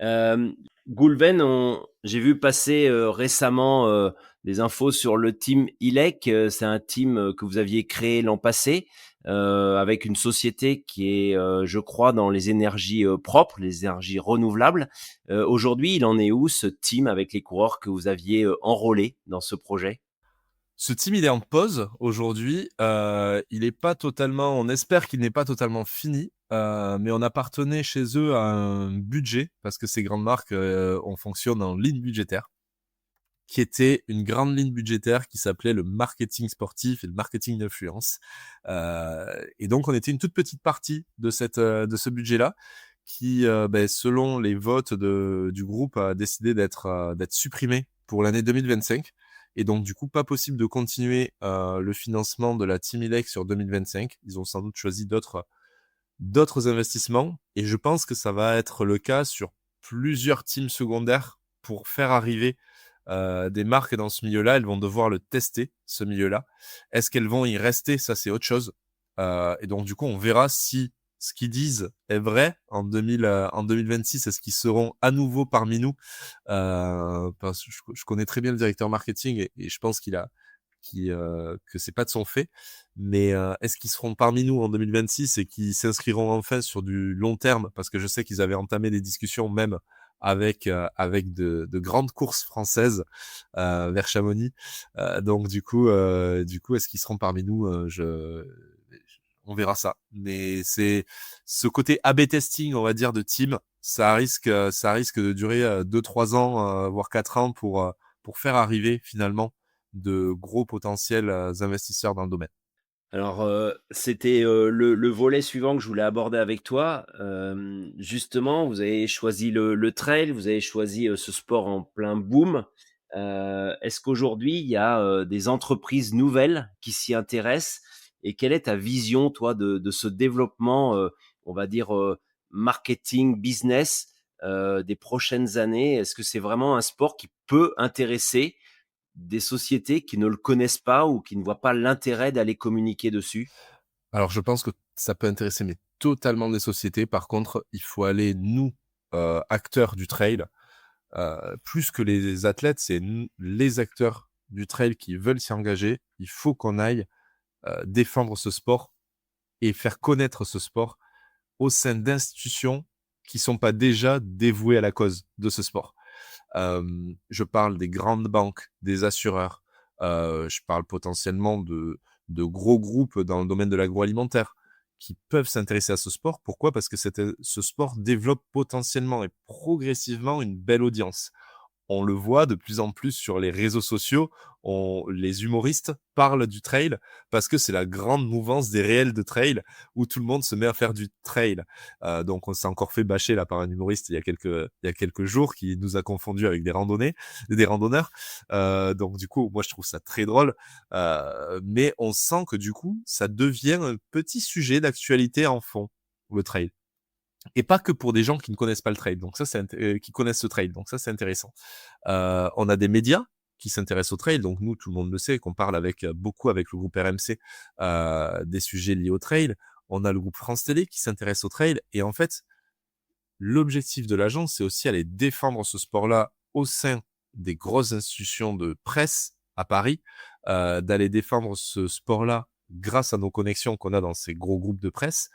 Euh, Goulven, j'ai vu passer récemment des infos sur le team ILEC. C'est un team que vous aviez créé l'an passé avec une société qui est, je crois, dans les énergies propres, les énergies renouvelables. Aujourd'hui, il en est où ce team avec les coureurs que vous aviez enrôlés dans ce projet? Ce team, il est en pause aujourd'hui. Il est pas totalement. On espère qu'il n'est pas totalement fini, mais on appartenait chez eux à un budget parce que ces grandes marques, on fonctionne en ligne budgétaire, qui était une grande ligne budgétaire qui s'appelait le marketing sportif et le marketing d'influence. Et donc, on était une toute petite partie de de ce budget-là qui, selon les votes du groupe, a décidé d'être supprimé pour l'année 2025. Et donc, du coup, pas possible de continuer le financement de la Team Elec sur 2025. Ils ont sans doute choisi d'autres investissements. Et je pense que ça va être le cas sur plusieurs teams secondaires pour faire arriver des marques dans ce milieu-là. Elles vont devoir le tester, ce milieu-là. Est-ce qu'elles vont y rester? Ça, c'est autre chose. Et donc, du coup, on verra si ce qu'ils disent est vrai en 2026. Est-ce qu'ils seront à nouveau parmi nous? Parce que je connais très bien le directeur marketing et je pense que c'est pas de son fait. Mais est-ce qu'ils seront parmi nous en 2026 et qu'ils s'inscriront enfin sur du long terme? Parce que je sais qu'ils avaient entamé des discussions même avec de grandes courses françaises vers Chamonix. Donc du coup, est-ce qu'ils seront parmi nous? On verra ça. Mais c'est ce côté A/B testing, on va dire, de team, ça risque de durer 2-3 ans, voire 4 ans pour faire arriver finalement de gros potentiels investisseurs dans le domaine. Alors, c'était, le volet suivant que je voulais aborder avec toi. Justement, vous avez choisi le trail, vous avez choisi, ce sport en plein boom. Est-ce qu'aujourd'hui, il y a, des entreprises nouvelles qui s'y intéressent? Et quelle est ta vision, toi, de ce développement, on va dire, marketing, business, des prochaines années? Est-ce que c'est vraiment un sport qui peut intéresser des sociétés qui ne le connaissent pas ou qui ne voient pas l'intérêt d'aller communiquer dessus? Alors je pense que ça peut intéresser mais totalement des sociétés. Par contre, il faut aller nous, acteurs du trail, plus que les athlètes, c'est les acteurs du trail qui veulent s'y engager. Il faut qu'on aille défendre ce sport et faire connaître ce sport au sein d'institutions qui sont pas déjà dévouées à la cause de ce sport. Je parle des grandes banques, des assureurs, je parle potentiellement de gros groupes dans le domaine de l'agroalimentaire qui peuvent s'intéresser à ce sport. Pourquoi? Parce que ce sport développe potentiellement et progressivement une belle audience. On le voit de plus en plus sur les réseaux sociaux, les humoristes parlent du trail parce que c'est la grande mouvance des réels de trail où tout le monde se met à faire du trail. Donc on s'est encore fait bâcher là par un humoriste il y a quelques jours qui nous a confondus avec des randonneurs. Donc du coup, moi je trouve ça très drôle, mais on sent que du coup, ça devient un petit sujet d'actualité en fond, le trail. Et pas que pour des gens qui ne connaissent pas le trail, donc ça qui connaissent le trail, donc ça c'est intéressant. On a des médias qui s'intéressent au trail, donc nous tout le monde le sait qu'on parle beaucoup avec le groupe RMC des sujets liés au trail. On a le groupe France Télé qui s'intéresse au trail et en fait l'objectif de l'agence c'est aussi aller défendre ce sport-là au sein des grosses institutions de presse à Paris, d'aller défendre ce sport-là grâce à nos connexions qu'on a dans ces gros groupes de presse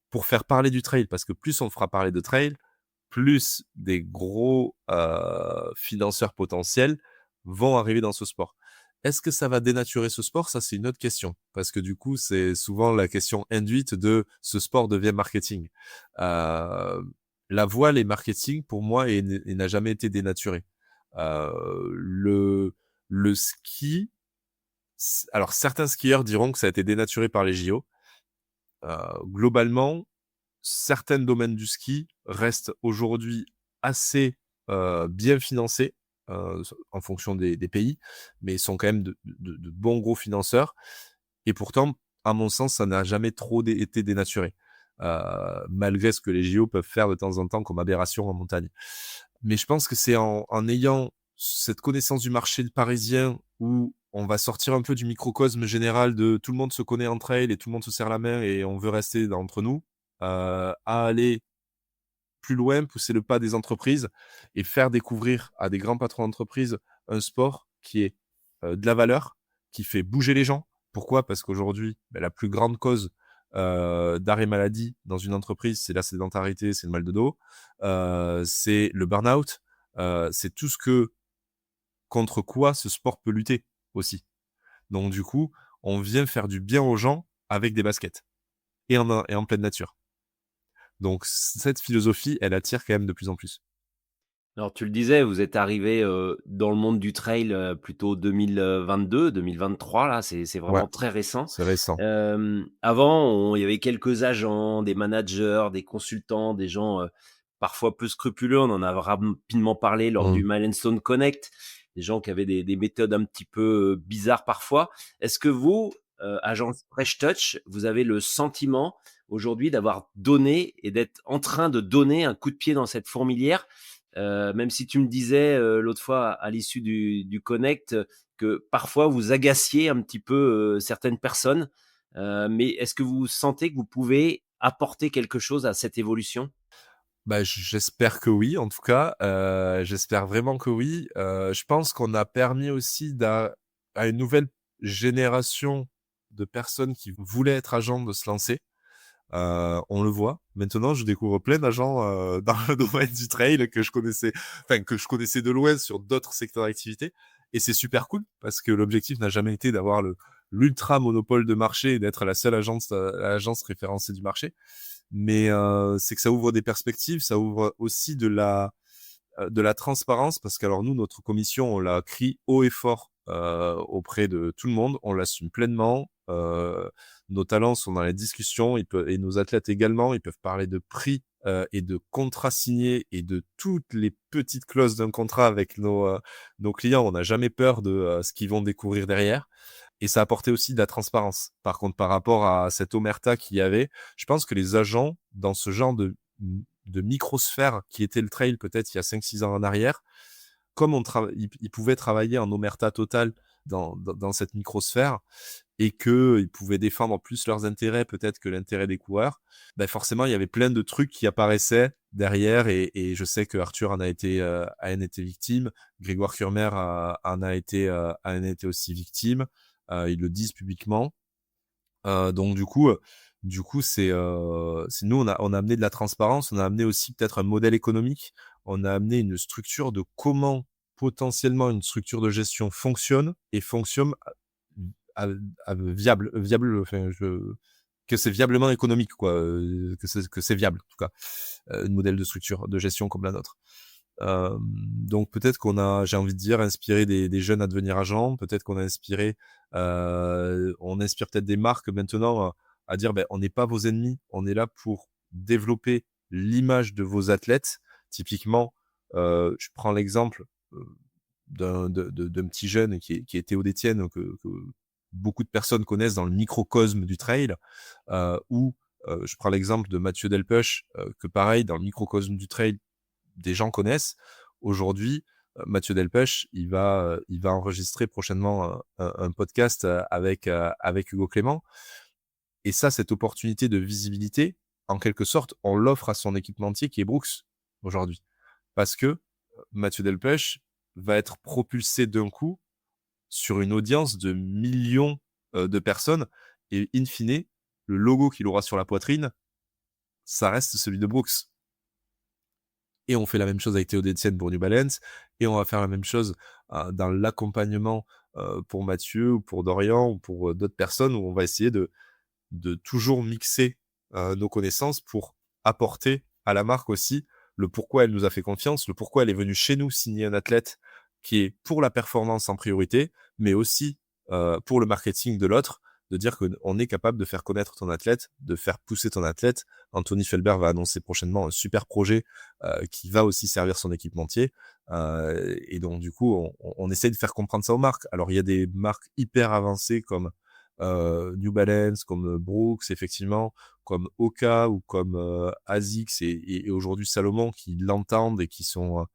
pour faire parler du trail, parce que plus on fera parler de trail, plus des gros financeurs potentiels vont arriver dans ce sport. Est-ce que ça va dénaturer ce sport? Ça, c'est une autre question. Parce que du coup, c'est souvent la question induite de ce sport devient marketing. Euh, la voile est marketing pour moi et n'a jamais été dénaturé. Le ski, alors certains skieurs diront que ça a été dénaturé par les JO. Globalement, certains domaines du ski restent aujourd'hui assez bien financés en fonction des pays, mais sont quand même de bons gros financeurs. Et pourtant, à mon sens, ça n'a jamais trop été dénaturé, malgré ce que les JO peuvent faire de temps en temps comme aberration en montagne. Mais je pense que c'est en ayant cette connaissance du marché parisien où on va sortir un peu du microcosme général de tout le monde se connaît entre elles et tout le monde se serre la main et on veut rester entre nous, à aller plus loin, pousser le pas des entreprises et faire découvrir à des grands patrons d'entreprise un sport qui est de la valeur, qui fait bouger les gens. Pourquoi? Parce qu'aujourd'hui, la plus grande cause d'arrêt maladie dans une entreprise, c'est la sédentarité, c'est le mal de dos, c'est le burn-out, c'est tout ce que contre quoi ce sport peut lutter aussi. Donc du coup, on vient faire du bien aux gens avec des baskets et en pleine nature. Donc cette philosophie, elle attire quand même de plus en plus. Alors tu le disais, vous êtes arrivé, dans le monde du trail, plutôt 2022-2023 là, c'est Ouais, vraiment très récent. c'est récent. Avant, il y avait quelques agents, des managers, des consultants, des gens, parfois peu scrupuleux. On en a rapidement parlé lors Mmh. du Milestone Connect, des gens qui avaient des méthodes un petit peu, bizarres parfois. Est-ce que vous, agence Fresh Touch, vous avez le sentiment aujourd'hui d'avoir donné et d'être en train de donner un coup de pied dans cette fourmilière? Même si tu me disais, l'autre fois à l'issue du connect, que parfois vous agaciez un petit peu, certaines personnes, mais est-ce que vous sentez que vous pouvez apporter quelque chose à cette évolution? Bah, j'espère que oui, en tout cas, j'espère vraiment que oui. Je pense qu'on a permis aussi à une nouvelle génération de personnes qui voulaient être agents de se lancer. On le voit. Maintenant, je découvre plein d'agents, dans le domaine du trail que je connaissais de loin sur d'autres secteurs d'activité et c'est super cool parce que l'objectif n'a jamais été d'avoir l'ultra monopole de marché et d'être la seule agence référencée du marché. Mais c'est que ça ouvre des perspectives, ça ouvre aussi de la transparence parce qu'alors nous, notre commission, on la crie haut et fort auprès de tout le monde, on l'assume pleinement. Nos talents sont dans les discussions, et nos athlètes également, ils peuvent parler de prix et de contrats signés et de toutes les petites clauses d'un contrat avec nos clients. On n'a jamais peur de ce qu'ils vont découvrir derrière. Et ça apportait aussi de la transparence. Par contre, par rapport à cette omerta qu'il y avait, je pense que les agents, dans ce genre de microsphère qui était le trail peut-être il y a 5-6 ans en arrière, comme ils pouvaient travailler en omerta totale dans cette microsphère et qu'ils pouvaient défendre plus leurs intérêts peut-être que l'intérêt des coureurs, ben forcément, il y avait plein de trucs qui apparaissaient derrière et je sais que Arthur en a été victime, Grégoire Kurmer en a été aussi victime, ils le disent publiquement. Donc du coup, c'est nous on a amené de la transparence, on a amené aussi peut-être un modèle économique, on a amené une structure de comment potentiellement une structure de gestion fonctionne à viable, enfin que c'est viablement économique quoi, que c'est viable en tout cas, un modèle de structure de gestion comme la nôtre. Donc peut-être qu'on a, j'ai envie de dire, inspiré des jeunes à devenir agents. Peut-être qu'on a inspiré, on inspire peut-être des marques maintenant à dire, ben, on n'est pas vos ennemis, on est là pour développer l'image de vos athlètes. Typiquement, je prends l'exemple d'un petit jeune qui était au Détienne, que beaucoup de personnes connaissent dans le microcosme du trail, ou je prends l'exemple de Mathieu Delpech, que pareil, dans le microcosme du trail, des gens connaissent. Aujourd'hui, Mathieu Delpech, il va enregistrer prochainement un podcast avec Hugo Clément. Et ça, cette opportunité de visibilité, en quelque sorte, on l'offre à son équipementier qui est Brooks aujourd'hui. Parce que Mathieu Delpech va être propulsé d'un coup sur une audience de millions de personnes. Et in fine, le logo qu'il aura sur la poitrine, ça reste celui de Brooks. Et on fait la même chose avec Théo Détienne pour New Balance, et on va faire la même chose dans l'accompagnement pour Mathieu ou pour Dorian ou pour d'autres personnes, où on va essayer de toujours mixer nos connaissances pour apporter à la marque aussi le pourquoi elle nous a fait confiance, le pourquoi elle est venue chez nous signer un athlète qui est pour la performance en priorité, mais aussi pour le marketing de l'autre, de dire qu'on est capable de faire connaître ton athlète, de faire pousser ton athlète. Anthony Felbert va annoncer prochainement un super projet qui va aussi servir son équipementier. Et donc, du coup, on essaye de faire comprendre ça aux marques. Alors, il y a des marques hyper avancées comme New Balance, comme Brooks, effectivement, comme Oka ou comme ASICS et aujourd'hui Salomon qui l'entendent et qui sont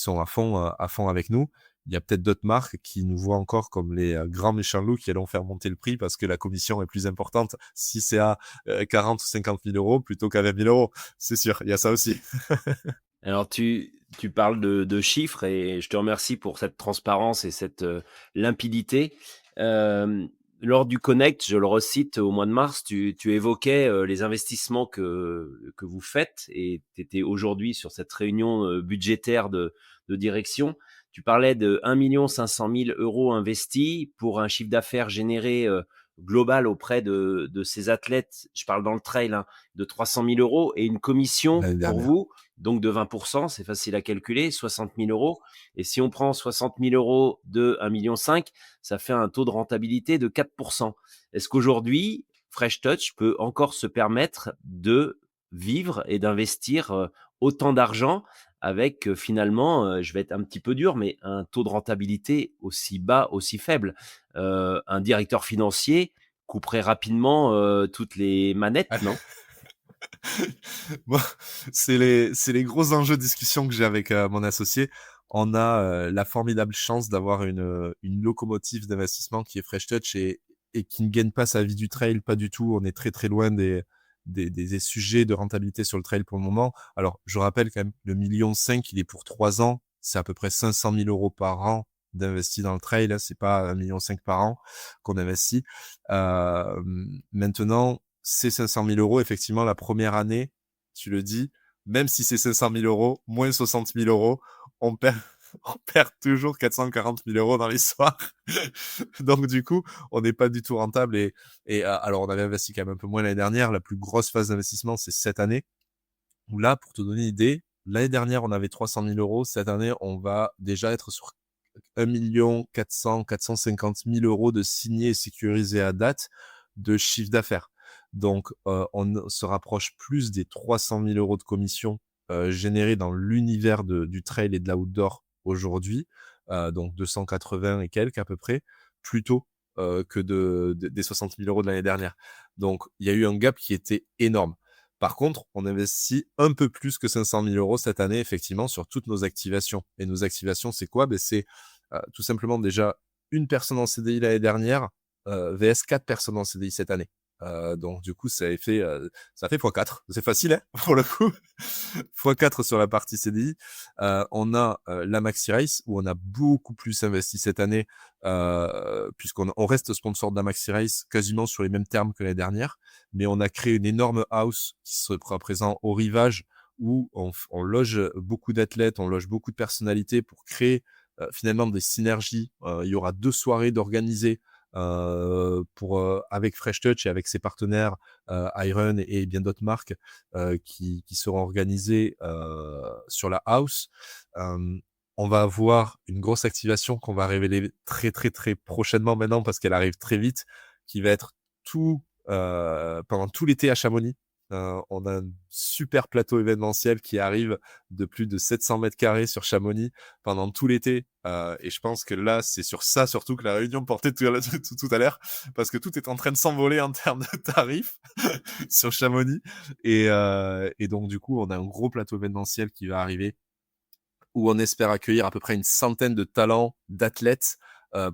à fond avec nous. Il y a peut-être d'autres marques qui nous voient encore comme les grands méchants loups qui allons faire monter le prix parce que la commission est plus importante si c'est à 40 ou 50 000 euros plutôt qu'à 20 000 euros. C'est sûr, il y a ça aussi. Alors tu parles de chiffres et je te remercie pour cette transparence et cette limpidité. Lors du Connect, je le recite au mois de mars, tu évoquais les investissements que vous faites et tu étais aujourd'hui sur cette réunion budgétaire de direction. Tu parlais de 1 500 000 euros investis pour un chiffre d'affaires généré global auprès de ces athlètes, je parle dans le trail, hein, de 300 000 euros et une commission L'année pour dernière. vous donc de 20%, c'est facile à calculer, 60 000 euros. Et si on prend 60 000 euros de 1,5 million, ça fait un taux de rentabilité de 4%. Est-ce qu'aujourd'hui, Fresh Touch peut encore se permettre de vivre et d'investir autant d'argent avec finalement, je vais être un petit peu dur, mais un taux de rentabilité aussi bas, aussi faible? Un directeur financier couperait rapidement toutes les manettes, non? Bon, c'est les gros enjeux de discussion que j'ai avec mon associé. On a la formidable chance d'avoir une locomotive d'investissement qui est Fresh Touch et qui ne gagne pas sa vie du trail, pas du tout. On est très très loin des sujets de rentabilité sur le trail pour le moment. Alors, je rappelle quand même, le 1,5 million, il est pour 3 ans. C'est à peu près 500 000 euros par an d'investi dans le trail. C'est pas 1,5 million par an qu'on investit. Maintenant, ces 500 000 euros, effectivement, la première année, tu le dis, même si c'est 500 000 euros, moins 60 000 euros, on perd, on perd toujours 440 000 euros dans l'histoire. Donc, du coup, on n'est pas du tout rentable. Alors, on avait investi quand même un peu moins l'année dernière. La plus grosse phase d'investissement, c'est cette année. Où là, pour te donner une idée, l'année dernière, on avait 300 000 euros. Cette année, on va déjà être sur 450 000 euros de signés et sécurisés à date de chiffre d'affaires. Donc, on se rapproche plus des 300 000 euros de commission générés dans l'univers du trail et de l'outdoor aujourd'hui, donc 280 et quelques à peu près, plutôt que des 60 000 euros de l'année dernière. Donc, il y a eu un gap qui était énorme. Par contre, on investit un peu plus que 500 000 euros cette année, effectivement, sur toutes nos activations. Et nos activations, c'est quoi? C'est tout simplement déjà une personne en CDI l'année dernière, VS 4 personnes en CDI cette année. Donc du coup, ça fait x4. C'est facile, hein, pour le coup. x4 sur la partie CDI. On a la Maxi Race où on a beaucoup plus investi cette année, puisqu'on reste sponsor de la Maxi Race quasiment sur les mêmes termes que l'année dernière, mais on a créé une énorme house qui sera présent au Rivage où on loge beaucoup d'athlètes, on loge beaucoup de personnalités pour créer finalement des synergies. Il y aura 2 soirées d'organiser avec Fresh Touch et avec ses partenaires Iron et bien d'autres marques qui seront organisées sur la house. On va avoir une grosse activation qu'on va révéler très très très prochainement maintenant parce qu'elle arrive très vite, qui va être pendant tout l'été à Chamonix. On a un super plateau événementiel qui arrive de plus de 700 mètres carrés sur Chamonix pendant tout l'été. Et je pense que là, c'est sur ça surtout que la réunion portait tout à l'heure, parce que tout est en train de s'envoler en termes de tarifs sur Chamonix. Et donc, du coup, on a un gros plateau événementiel qui va arriver où on espère accueillir à peu près une centaine de talents, d'athlètes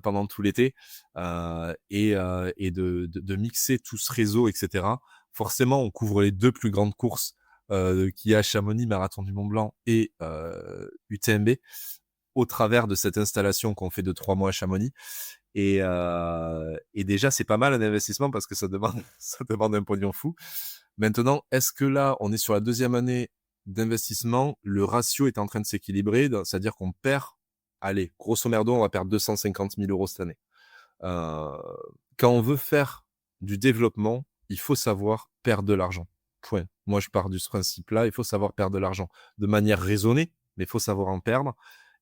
pendant tout l'été et de mixer tout ce réseau, etc. Forcément, on couvre les 2 plus grandes courses qu'il y a à Chamonix, Marathon du Mont Blanc et UTMB, au travers de cette installation qu'on fait de 3 mois à Chamonix. Et déjà, c'est pas mal un investissement parce que ça demande un pognon fou. Maintenant, est-ce que là, on est sur la 2e année d'investissement, le ratio est en train de s'équilibrer, c'est-à-dire qu'on perd, allez, grosso merdo, on va perdre 250 000 euros cette année. Quand on veut faire du développement, il faut savoir perdre de l'argent. Point. Moi, je pars de ce principe-là, il faut savoir perdre de l'argent de manière raisonnée, mais il faut savoir en perdre.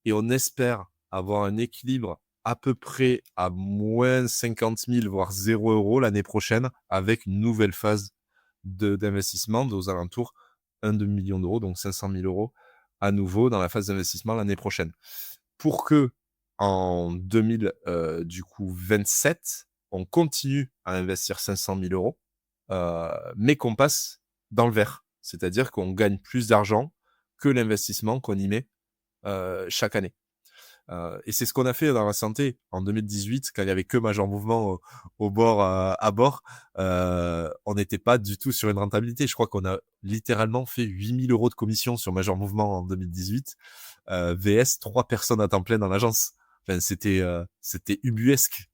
Et on espère avoir un équilibre à peu près à moins 50 000, voire 0 euros l'année prochaine, avec une nouvelle phase d'investissement aux alentours 1 demi-million d'euros, donc 500 000 euros à nouveau dans la phase d'investissement l'année prochaine. Pour que en 2027, on continue à investir 500 000 euros, mais qu'on passe dans le vert. C'est-à-dire qu'on gagne plus d'argent que l'investissement qu'on y met chaque année. Et c'est ce qu'on a fait dans la santé en 2018, quand il y avait que Major Mouvement au bord, à bord. On n'était pas du tout sur une rentabilité. Je crois qu'on a littéralement fait 8 000 euros de commission sur Major Mouvement en 2018, VS 3 personnes à temps plein dans l'agence. Enfin, c'était ubuesque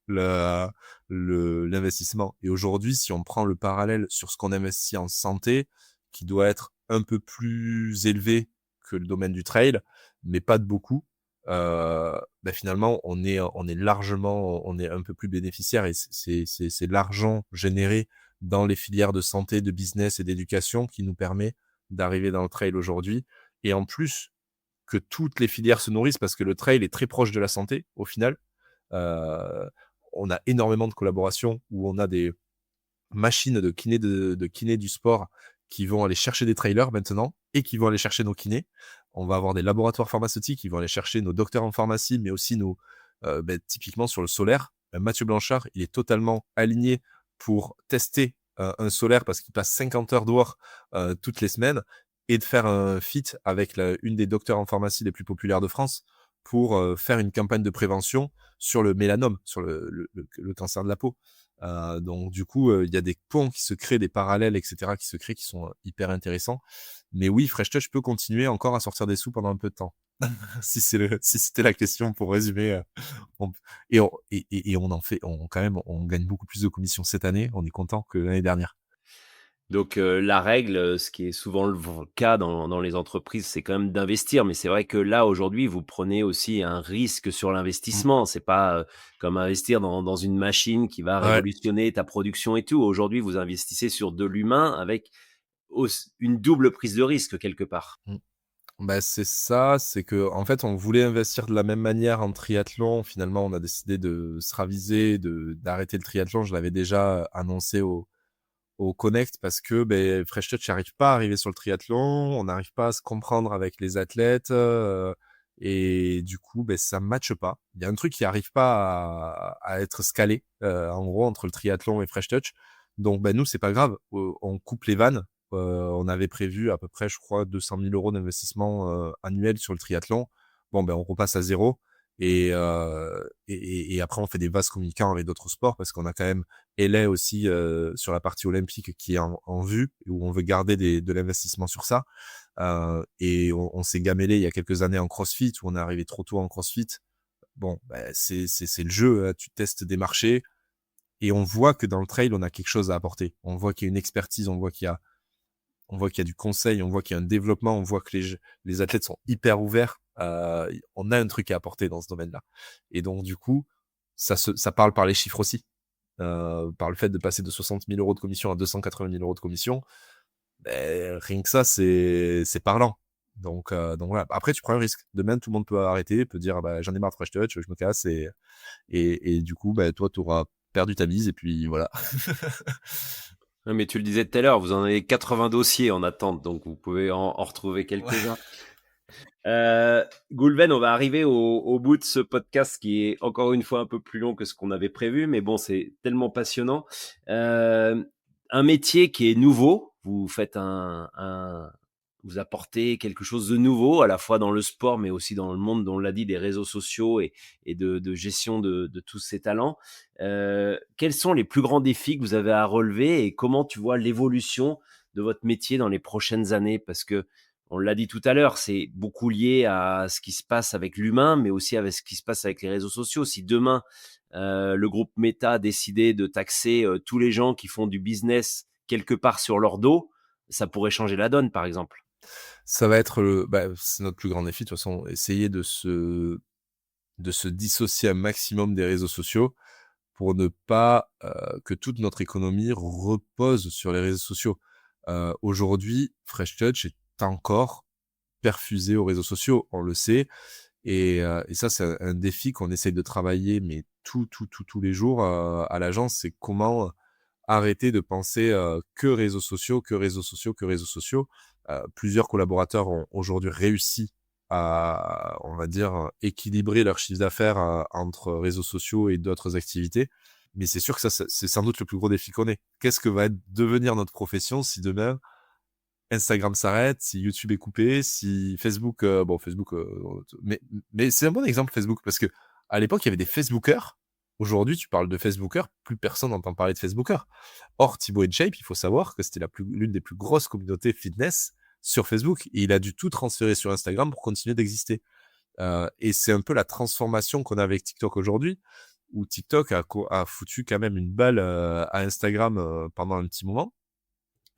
l'investissement. Et aujourd'hui, si on prend le parallèle sur ce qu'on investit en santé, qui doit être un peu plus élevé que le domaine du trail, mais pas de beaucoup, finalement, on est largement, on est un peu plus bénéficiaire, et c'est l'argent généré dans les filières de santé, de business et d'éducation qui nous permet d'arriver dans le trail aujourd'hui. Et en plus, que toutes les filières se nourrissent, parce que le trail est très proche de la santé au final. On a énormément de collaborations où on a des machines de kinés du sport qui vont aller chercher des trailers maintenant et qui vont aller chercher nos kinés. On va avoir des laboratoires pharmaceutiques qui vont aller chercher nos docteurs en pharmacie, mais aussi nos typiquement sur le solaire. Mathieu Blanchard, il est totalement aligné pour tester un solaire, parce qu'il passe 50 heures dehors toutes les semaines, et de faire un feat avec une des docteurs en pharmacie les plus populaires de France pour faire une campagne de prévention sur le mélanome, sur le cancer de la peau. Donc du coup, il y a des ponts qui se créent, des parallèles, etc., qui se créent, qui sont hyper intéressants. Mais oui, Fresh Touch peut continuer encore à sortir des sous pendant un peu de temps. Si c'était la question pour résumer. On en fait, quand même, on gagne beaucoup plus de commissions cette année. On est content que l'année dernière. Donc la règle, ce qui est souvent le cas dans les entreprises, c'est quand même d'investir. Mais c'est vrai que là, aujourd'hui, vous prenez aussi un risque sur l'investissement. C'est pas comme investir dans une machine qui va Ouais. révolutionner ta production et tout. Aujourd'hui, vous investissez sur de l'humain avec une double prise de risque quelque part. C'est ça, c'est que en fait, on voulait investir de la même manière en triathlon. Finalement, on a décidé de se raviser, d'arrêter le triathlon. Je l'avais déjà annoncé au Connect, parce que Fresh Touch n'arrive pas à arriver sur le triathlon, on n'arrive pas à se comprendre avec les athlètes, et du coup, ça matche pas. Il y a un truc qui arrive pas à être scalé, en gros, entre le triathlon et Fresh Touch. Donc, nous, c'est pas grave, on coupe les vannes. On avait prévu à peu près, je crois, 200 000 euros d'investissement annuel sur le triathlon. Bon, on repasse à zéro. Et après, on fait des vases communicants avec d'autres sports, parce qu'on a quand même LA aussi sur la partie olympique qui est en vue, où on veut garder de l'investissement sur ça. Et on s'est gamellé il y a quelques années en CrossFit, où on est arrivé trop tôt en CrossFit. Bon, c'est le jeu, hein. Tu testes des marchés, et on voit que dans le trail, on a quelque chose à apporter. On voit qu'il y a une expertise, on voit qu'il y a du conseil, on voit qu'il y a un développement, on voit que les athlètes sont hyper ouverts. On a un truc à apporter dans ce domaine-là. Et donc, du coup, ça parle par les chiffres aussi. Par le fait de passer de 60 000 euros de commission à 280 000 euros de commission, rien que ça, c'est parlant. Donc voilà. Après, tu prends un risque. Demain, tout le monde peut arrêter, peut dire j'en ai marre de Fresh Touch, je me casse, et du coup, toi, tu auras perdu ta mise, et puis voilà. Mais tu le disais tout à l'heure, vous en avez 80 dossiers en attente, donc vous pouvez en retrouver quelques-uns. Goulven, on va arriver au bout de ce podcast, qui est encore une fois un peu plus long que ce qu'on avait prévu, mais bon, c'est tellement passionnant. Un métier qui est nouveau, vous faites vous apportez quelque chose de nouveau, à la fois dans le sport, mais aussi dans le monde, dont on l'a dit, des réseaux sociaux et de gestion de tous ces talents. Quels sont les plus grands défis que vous avez à relever, et comment tu vois l'évolution de votre métier dans les prochaines années? Parce que, on l'a dit tout à l'heure, c'est beaucoup lié à ce qui se passe avec l'humain, mais aussi avec ce qui se passe avec les réseaux sociaux. Si demain, le groupe Meta décidait de taxer tous les gens qui font du business quelque part sur leur dos, ça pourrait changer la donne, par exemple. Ça va être c'est notre plus grand défi de toute façon, essayer de se dissocier un maximum des réseaux sociaux pour ne pas, que toute notre économie repose sur les réseaux sociaux. Aujourd'hui, Fresh Touch est encore perfusé aux réseaux sociaux, on le sait et ça, c'est un défi qu'on essaye de travailler, mais tous les jours, à l'agence. C'est comment arrêter de penser, que réseaux sociaux, que réseaux sociaux, que réseaux sociaux. Plusieurs collaborateurs ont aujourd'hui réussi à, on va dire, équilibrer leur chiffre d'affaires, entre réseaux sociaux et d'autres activités. Mais c'est sûr que ça, c'est sans doute le plus gros défi qu'on ait. Qu'est-ce que va devenir notre profession si demain Instagram s'arrête, si YouTube est coupé, si Facebook, Facebook, mais c'est un bon exemple Facebook parce que à l'époque, il y avait des Facebookers. Aujourd'hui, tu parles de Facebookers, plus personne n'entend parler de Facebookers. Or, Thibaut InShape, il faut savoir que c'était l'une des plus grosses communautés fitness sur Facebook et il a dû tout transférer sur Instagram pour continuer d'exister. Et c'est un peu la transformation qu'on a avec TikTok aujourd'hui, où TikTok a foutu quand même une balle, à Instagram, pendant un petit moment.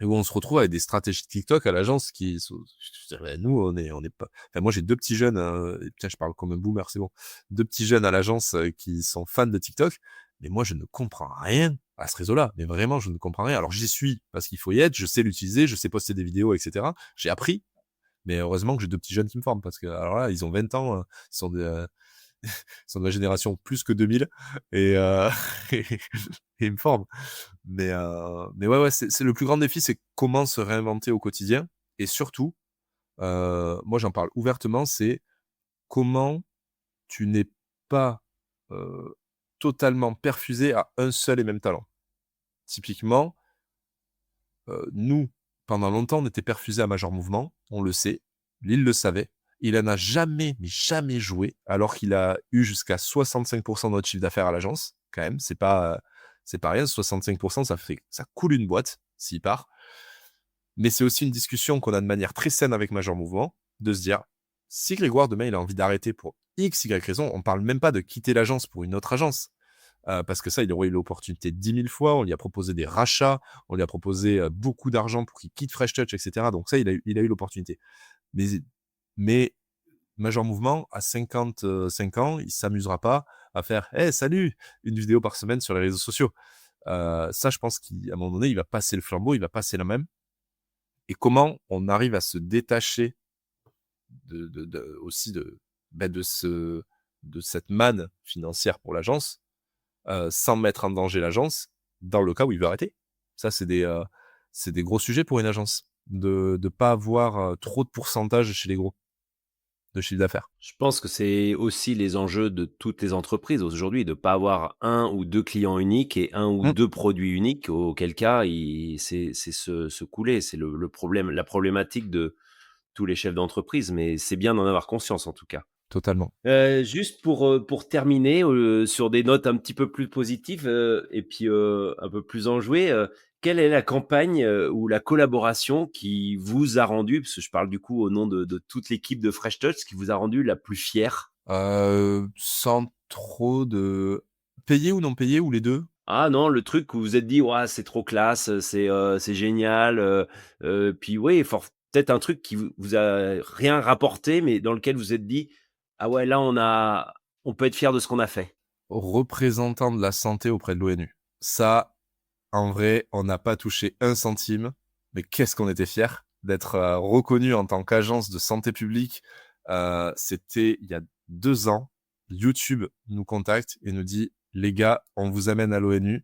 Et où on se retrouve avec des stratégies de TikTok à l'agence qui sont, je dirais, nous, on est pas, enfin, moi, j'ai 2 petits jeunes, et putain, je parle comme un boomer, c'est bon. 2 petits jeunes à l'agence, qui sont fans de TikTok, mais moi, je ne comprends rien à ce réseau-là. Mais vraiment, je ne comprends rien. Alors, j'y suis parce qu'il faut y être, je sais l'utiliser, je sais poster des vidéos, etc. J'ai appris, mais heureusement que j'ai 2 petits jeunes qui me forment parce que, alors là, ils ont 20 ans, ils sont ils sont de ma génération plus que 2000 et et ils me forment. Mais ouais, c'est le plus grand défi, c'est comment se réinventer au quotidien et surtout, moi j'en parle ouvertement, c'est comment tu n'es pas, heu, totalement perfusé à un seul et même talent. Typiquement, nous, pendant longtemps, on était perfusé à Major Mouvement, on le sait, Lille le savait. Il en a jamais, mais jamais joué, alors qu'il a eu jusqu'à 65 de notre chiffre d'affaires à l'agence, quand même, c'est pas rien, 65, ça coule une boîte s'il part. Mais c'est aussi une discussion qu'on a de manière très saine avec Major Mouvement, de se dire, si Grégoire demain il a envie d'arrêter pour X, Y raison, on parle même pas de quitter l'agence pour une autre agence. Parce que ça, il aurait eu l'opportunité 10 000 fois, on lui a proposé des rachats, on lui a proposé beaucoup d'argent pour qu'il quitte Fresh Touch, etc. Donc ça, il a eu l'opportunité. Mais, mais Major Mouvement, à 55 ans, il s'amusera pas à faire hey, salut, une vidéo par semaine sur les réseaux sociaux. Ça, je pense qu'à un moment donné, il va passer le flambeau, il va passer la même. Et comment on arrive à se détacher aussi de cette manne financière pour l'agence, sans mettre en danger l'agence, dans le cas où il veut arrêter. Ça, c'est des gros sujets pour une agence, de pas avoir trop de pourcentage chez les gros, de chiffre d'affaires. Je pense que c'est aussi les enjeux de toutes les entreprises aujourd'hui, de pas avoir un ou 2 clients uniques et un ou Mmh. 2 produits uniques, auquel cas c'est se couler. C'est le problème, la problématique de tous les chefs d'entreprise, mais c'est bien d'en avoir conscience en tout cas. Totalement. Juste pour terminer, sur des notes un petit peu plus positives, et puis, un peu plus enjouées, quelle est la campagne, ou la collaboration qui vous a rendu, parce que je parle du coup au nom de toute l'équipe de Fresh Touch, qui vous a rendu la plus fière? Sans trop de payer ou non payer ou les 2. Ah non, le truc où vous vous êtes dit: «Waouh, c'est trop classe, c'est génial», puis oui, peut-être un truc qui vous a rien rapporté, mais dans lequel vous vous êtes dit: «Ah ouais, là, on peut être fier de ce qu'on a fait». Représentant de la santé auprès de l'ONU. Ça, en vrai, on n'a pas touché un centime, mais qu'est-ce qu'on était fiers d'être, reconnus en tant qu'agence de santé publique. C'était il y a 2 ans. YouTube nous contacte et nous dit: «Les gars, on vous amène à l'ONU,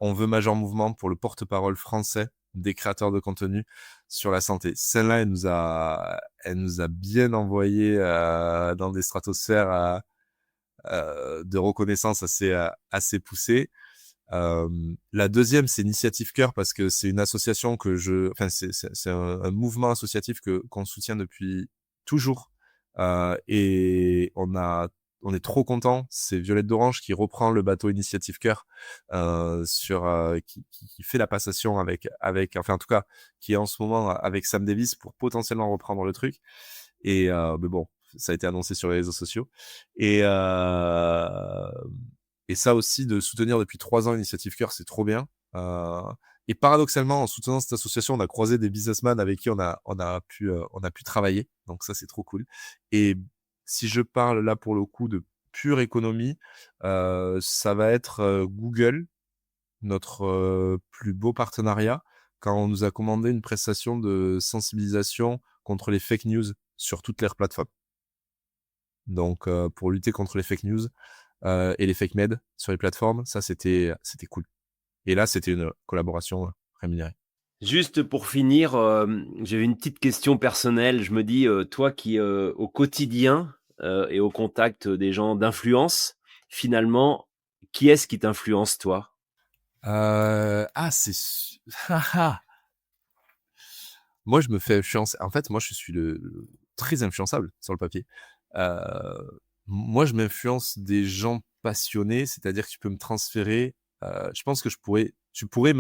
on veut Major Mouvement pour le porte-parole français des créateurs de contenu sur la santé». Celle-là, elle nous a bien envoyé, dans des stratosphères, de reconnaissance assez poussées. La deuxième, c'est Initiative Cœur parce que c'est une association c'est un mouvement associatif qu'on soutient depuis toujours. Et on est trop content. C'est Violette d'Orange qui reprend le bateau Initiative Cœur, qui fait la passation enfin en tout cas, qui est en ce moment avec Sam Davis pour potentiellement reprendre le truc. Mais bon, ça a été annoncé sur les réseaux sociaux. Et, euh, et ça aussi, de soutenir depuis 3 ans Initiative Cœur, c'est trop bien. Et paradoxalement, en soutenant cette association, on a croisé des businessmen avec qui on a pu travailler. Donc ça, c'est trop cool. Et si je parle là pour le coup de pure économie, ça va être Google, notre plus beau partenariat, quand on nous a commandé une prestation de sensibilisation contre les fake news sur toutes leurs plateformes. Donc pour lutter contre les fake news et les fake meds sur les plateformes, ça c'était cool. Et là, c'était une collaboration rémunérée. Juste pour finir, j'avais une petite question personnelle. Je me dis, toi qui, au quotidien, et au contact des gens d'influence, finalement, qui est-ce qui t'influence toi? C'est su Moi, je me fais influencer. En fait, moi, je suis le très influençable sur le papier. Moi, je m'influence des gens passionnés, c'est-à-dire que tu peux me transférer, je pense que tu pourrais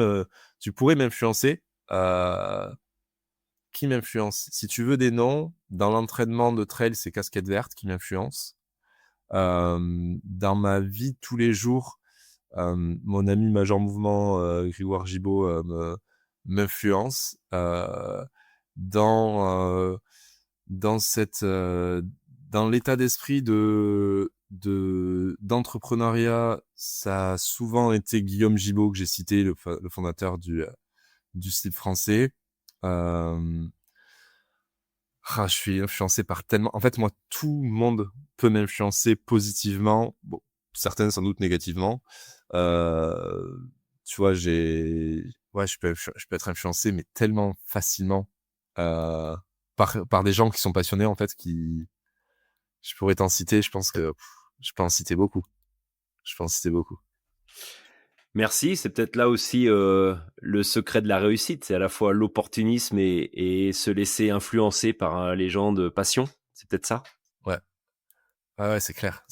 m'influencer. Heu, qui m'influence? Si tu veux des noms, dans l'entraînement de trail, c'est Casquette Verte qui m'influence. Dans ma vie de tous les jours, mon ami Major Mouvement, Grégoire Gibaud, m'influence. Dans, dans cette, dans l'état d'esprit d'entrepreneuriat, ça a souvent été Guillaume Gibaud que j'ai cité, le fondateur du slip français. Hem, je suis influencé par tellement en fait, moi, tout le monde peut m'influencer positivement. Bon, certains sans doute négativement. Tu vois, je peux être influencé, mais tellement facilement, heu, par des gens qui sont passionnés, en fait, qui je pourrais t'en citer, je pense que je peux en citer beaucoup. Je peux en citer beaucoup. Merci, c'est peut-être là aussi, le secret de la réussite. C'est à la fois l'opportunisme et se laisser influencer par, les gens de passion. C'est peut-être ça? Ouais. Ouais, c'est clair.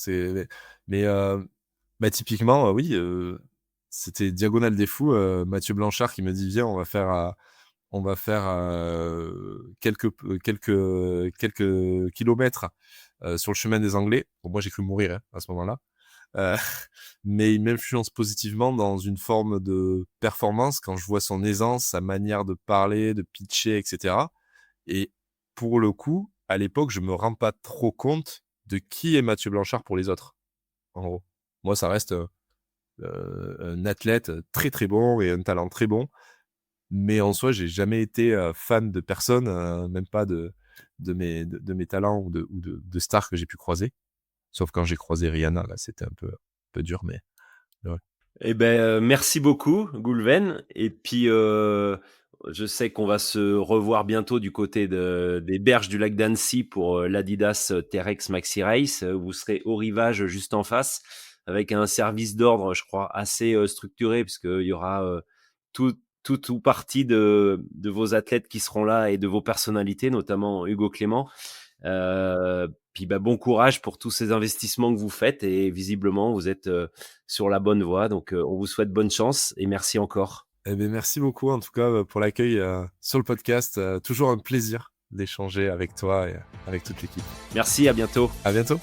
Bah, typiquement, oui, c'était Diagonale des fous, Mathieu Blanchard qui me dit: «Viens, on va faire, quelques kilomètres, sur le chemin des Anglais». Bon, moi, j'ai cru mourir, hein, à ce moment-là. Heu, mais il m'influence positivement dans une forme de performance quand je vois son aisance, sa manière de parler, de pitcher et cetera. Et pour le coup, à l'époque, je me rends pas trop compte de qui est Mathieu Blanchard pour les autres, en gros. Moi, ça reste, un athlète très, très bon et un talent très bon. Mais en soi, j'ai jamais été, fan de personne, même pas de mes talents ou de stars que j'ai pu croiser. Sauf quand j'ai croisé Rihanna, là, c'était un peu dur, mais ouais. Eh ben, merci beaucoup Goulven et puis, je sais qu'on va se revoir bientôt du côté des berges du lac d'Annecy pour, l'Adidas Terrex Maxi Race. Vous serez au rivage juste en face avec un service d'ordre, je crois, assez, structuré puisqu'il y aura, tout partie de vos athlètes qui seront là et de vos personnalités, notamment Hugo Clément. Puis bah, bon courage pour tous ces investissements que vous faites et visiblement vous êtes sur la bonne voie. Donc on vous souhaite bonne chance et merci encore. Eh beh, merci beaucoup en tout cas, pour l'accueil, sur le podcast. Toujours un plaisir d'échanger avec toi et avec toute l'équipe. Merci, à bientôt. À bientôt.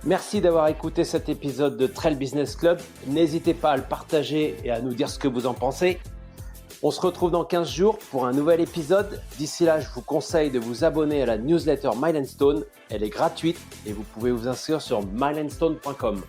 Merci d'avoir écouté cet épisode de Trail Business Club. N'hésitez pas à le partager et à nous dire ce que vous en pensez. On se retrouve dans 15 jours pour un nouvel épisode. D'ici là, je vous conseille de vous abonner à la newsletter Mile & Stone. Elle est gratuite et vous pouvez vous inscrire sur mileandstone.com.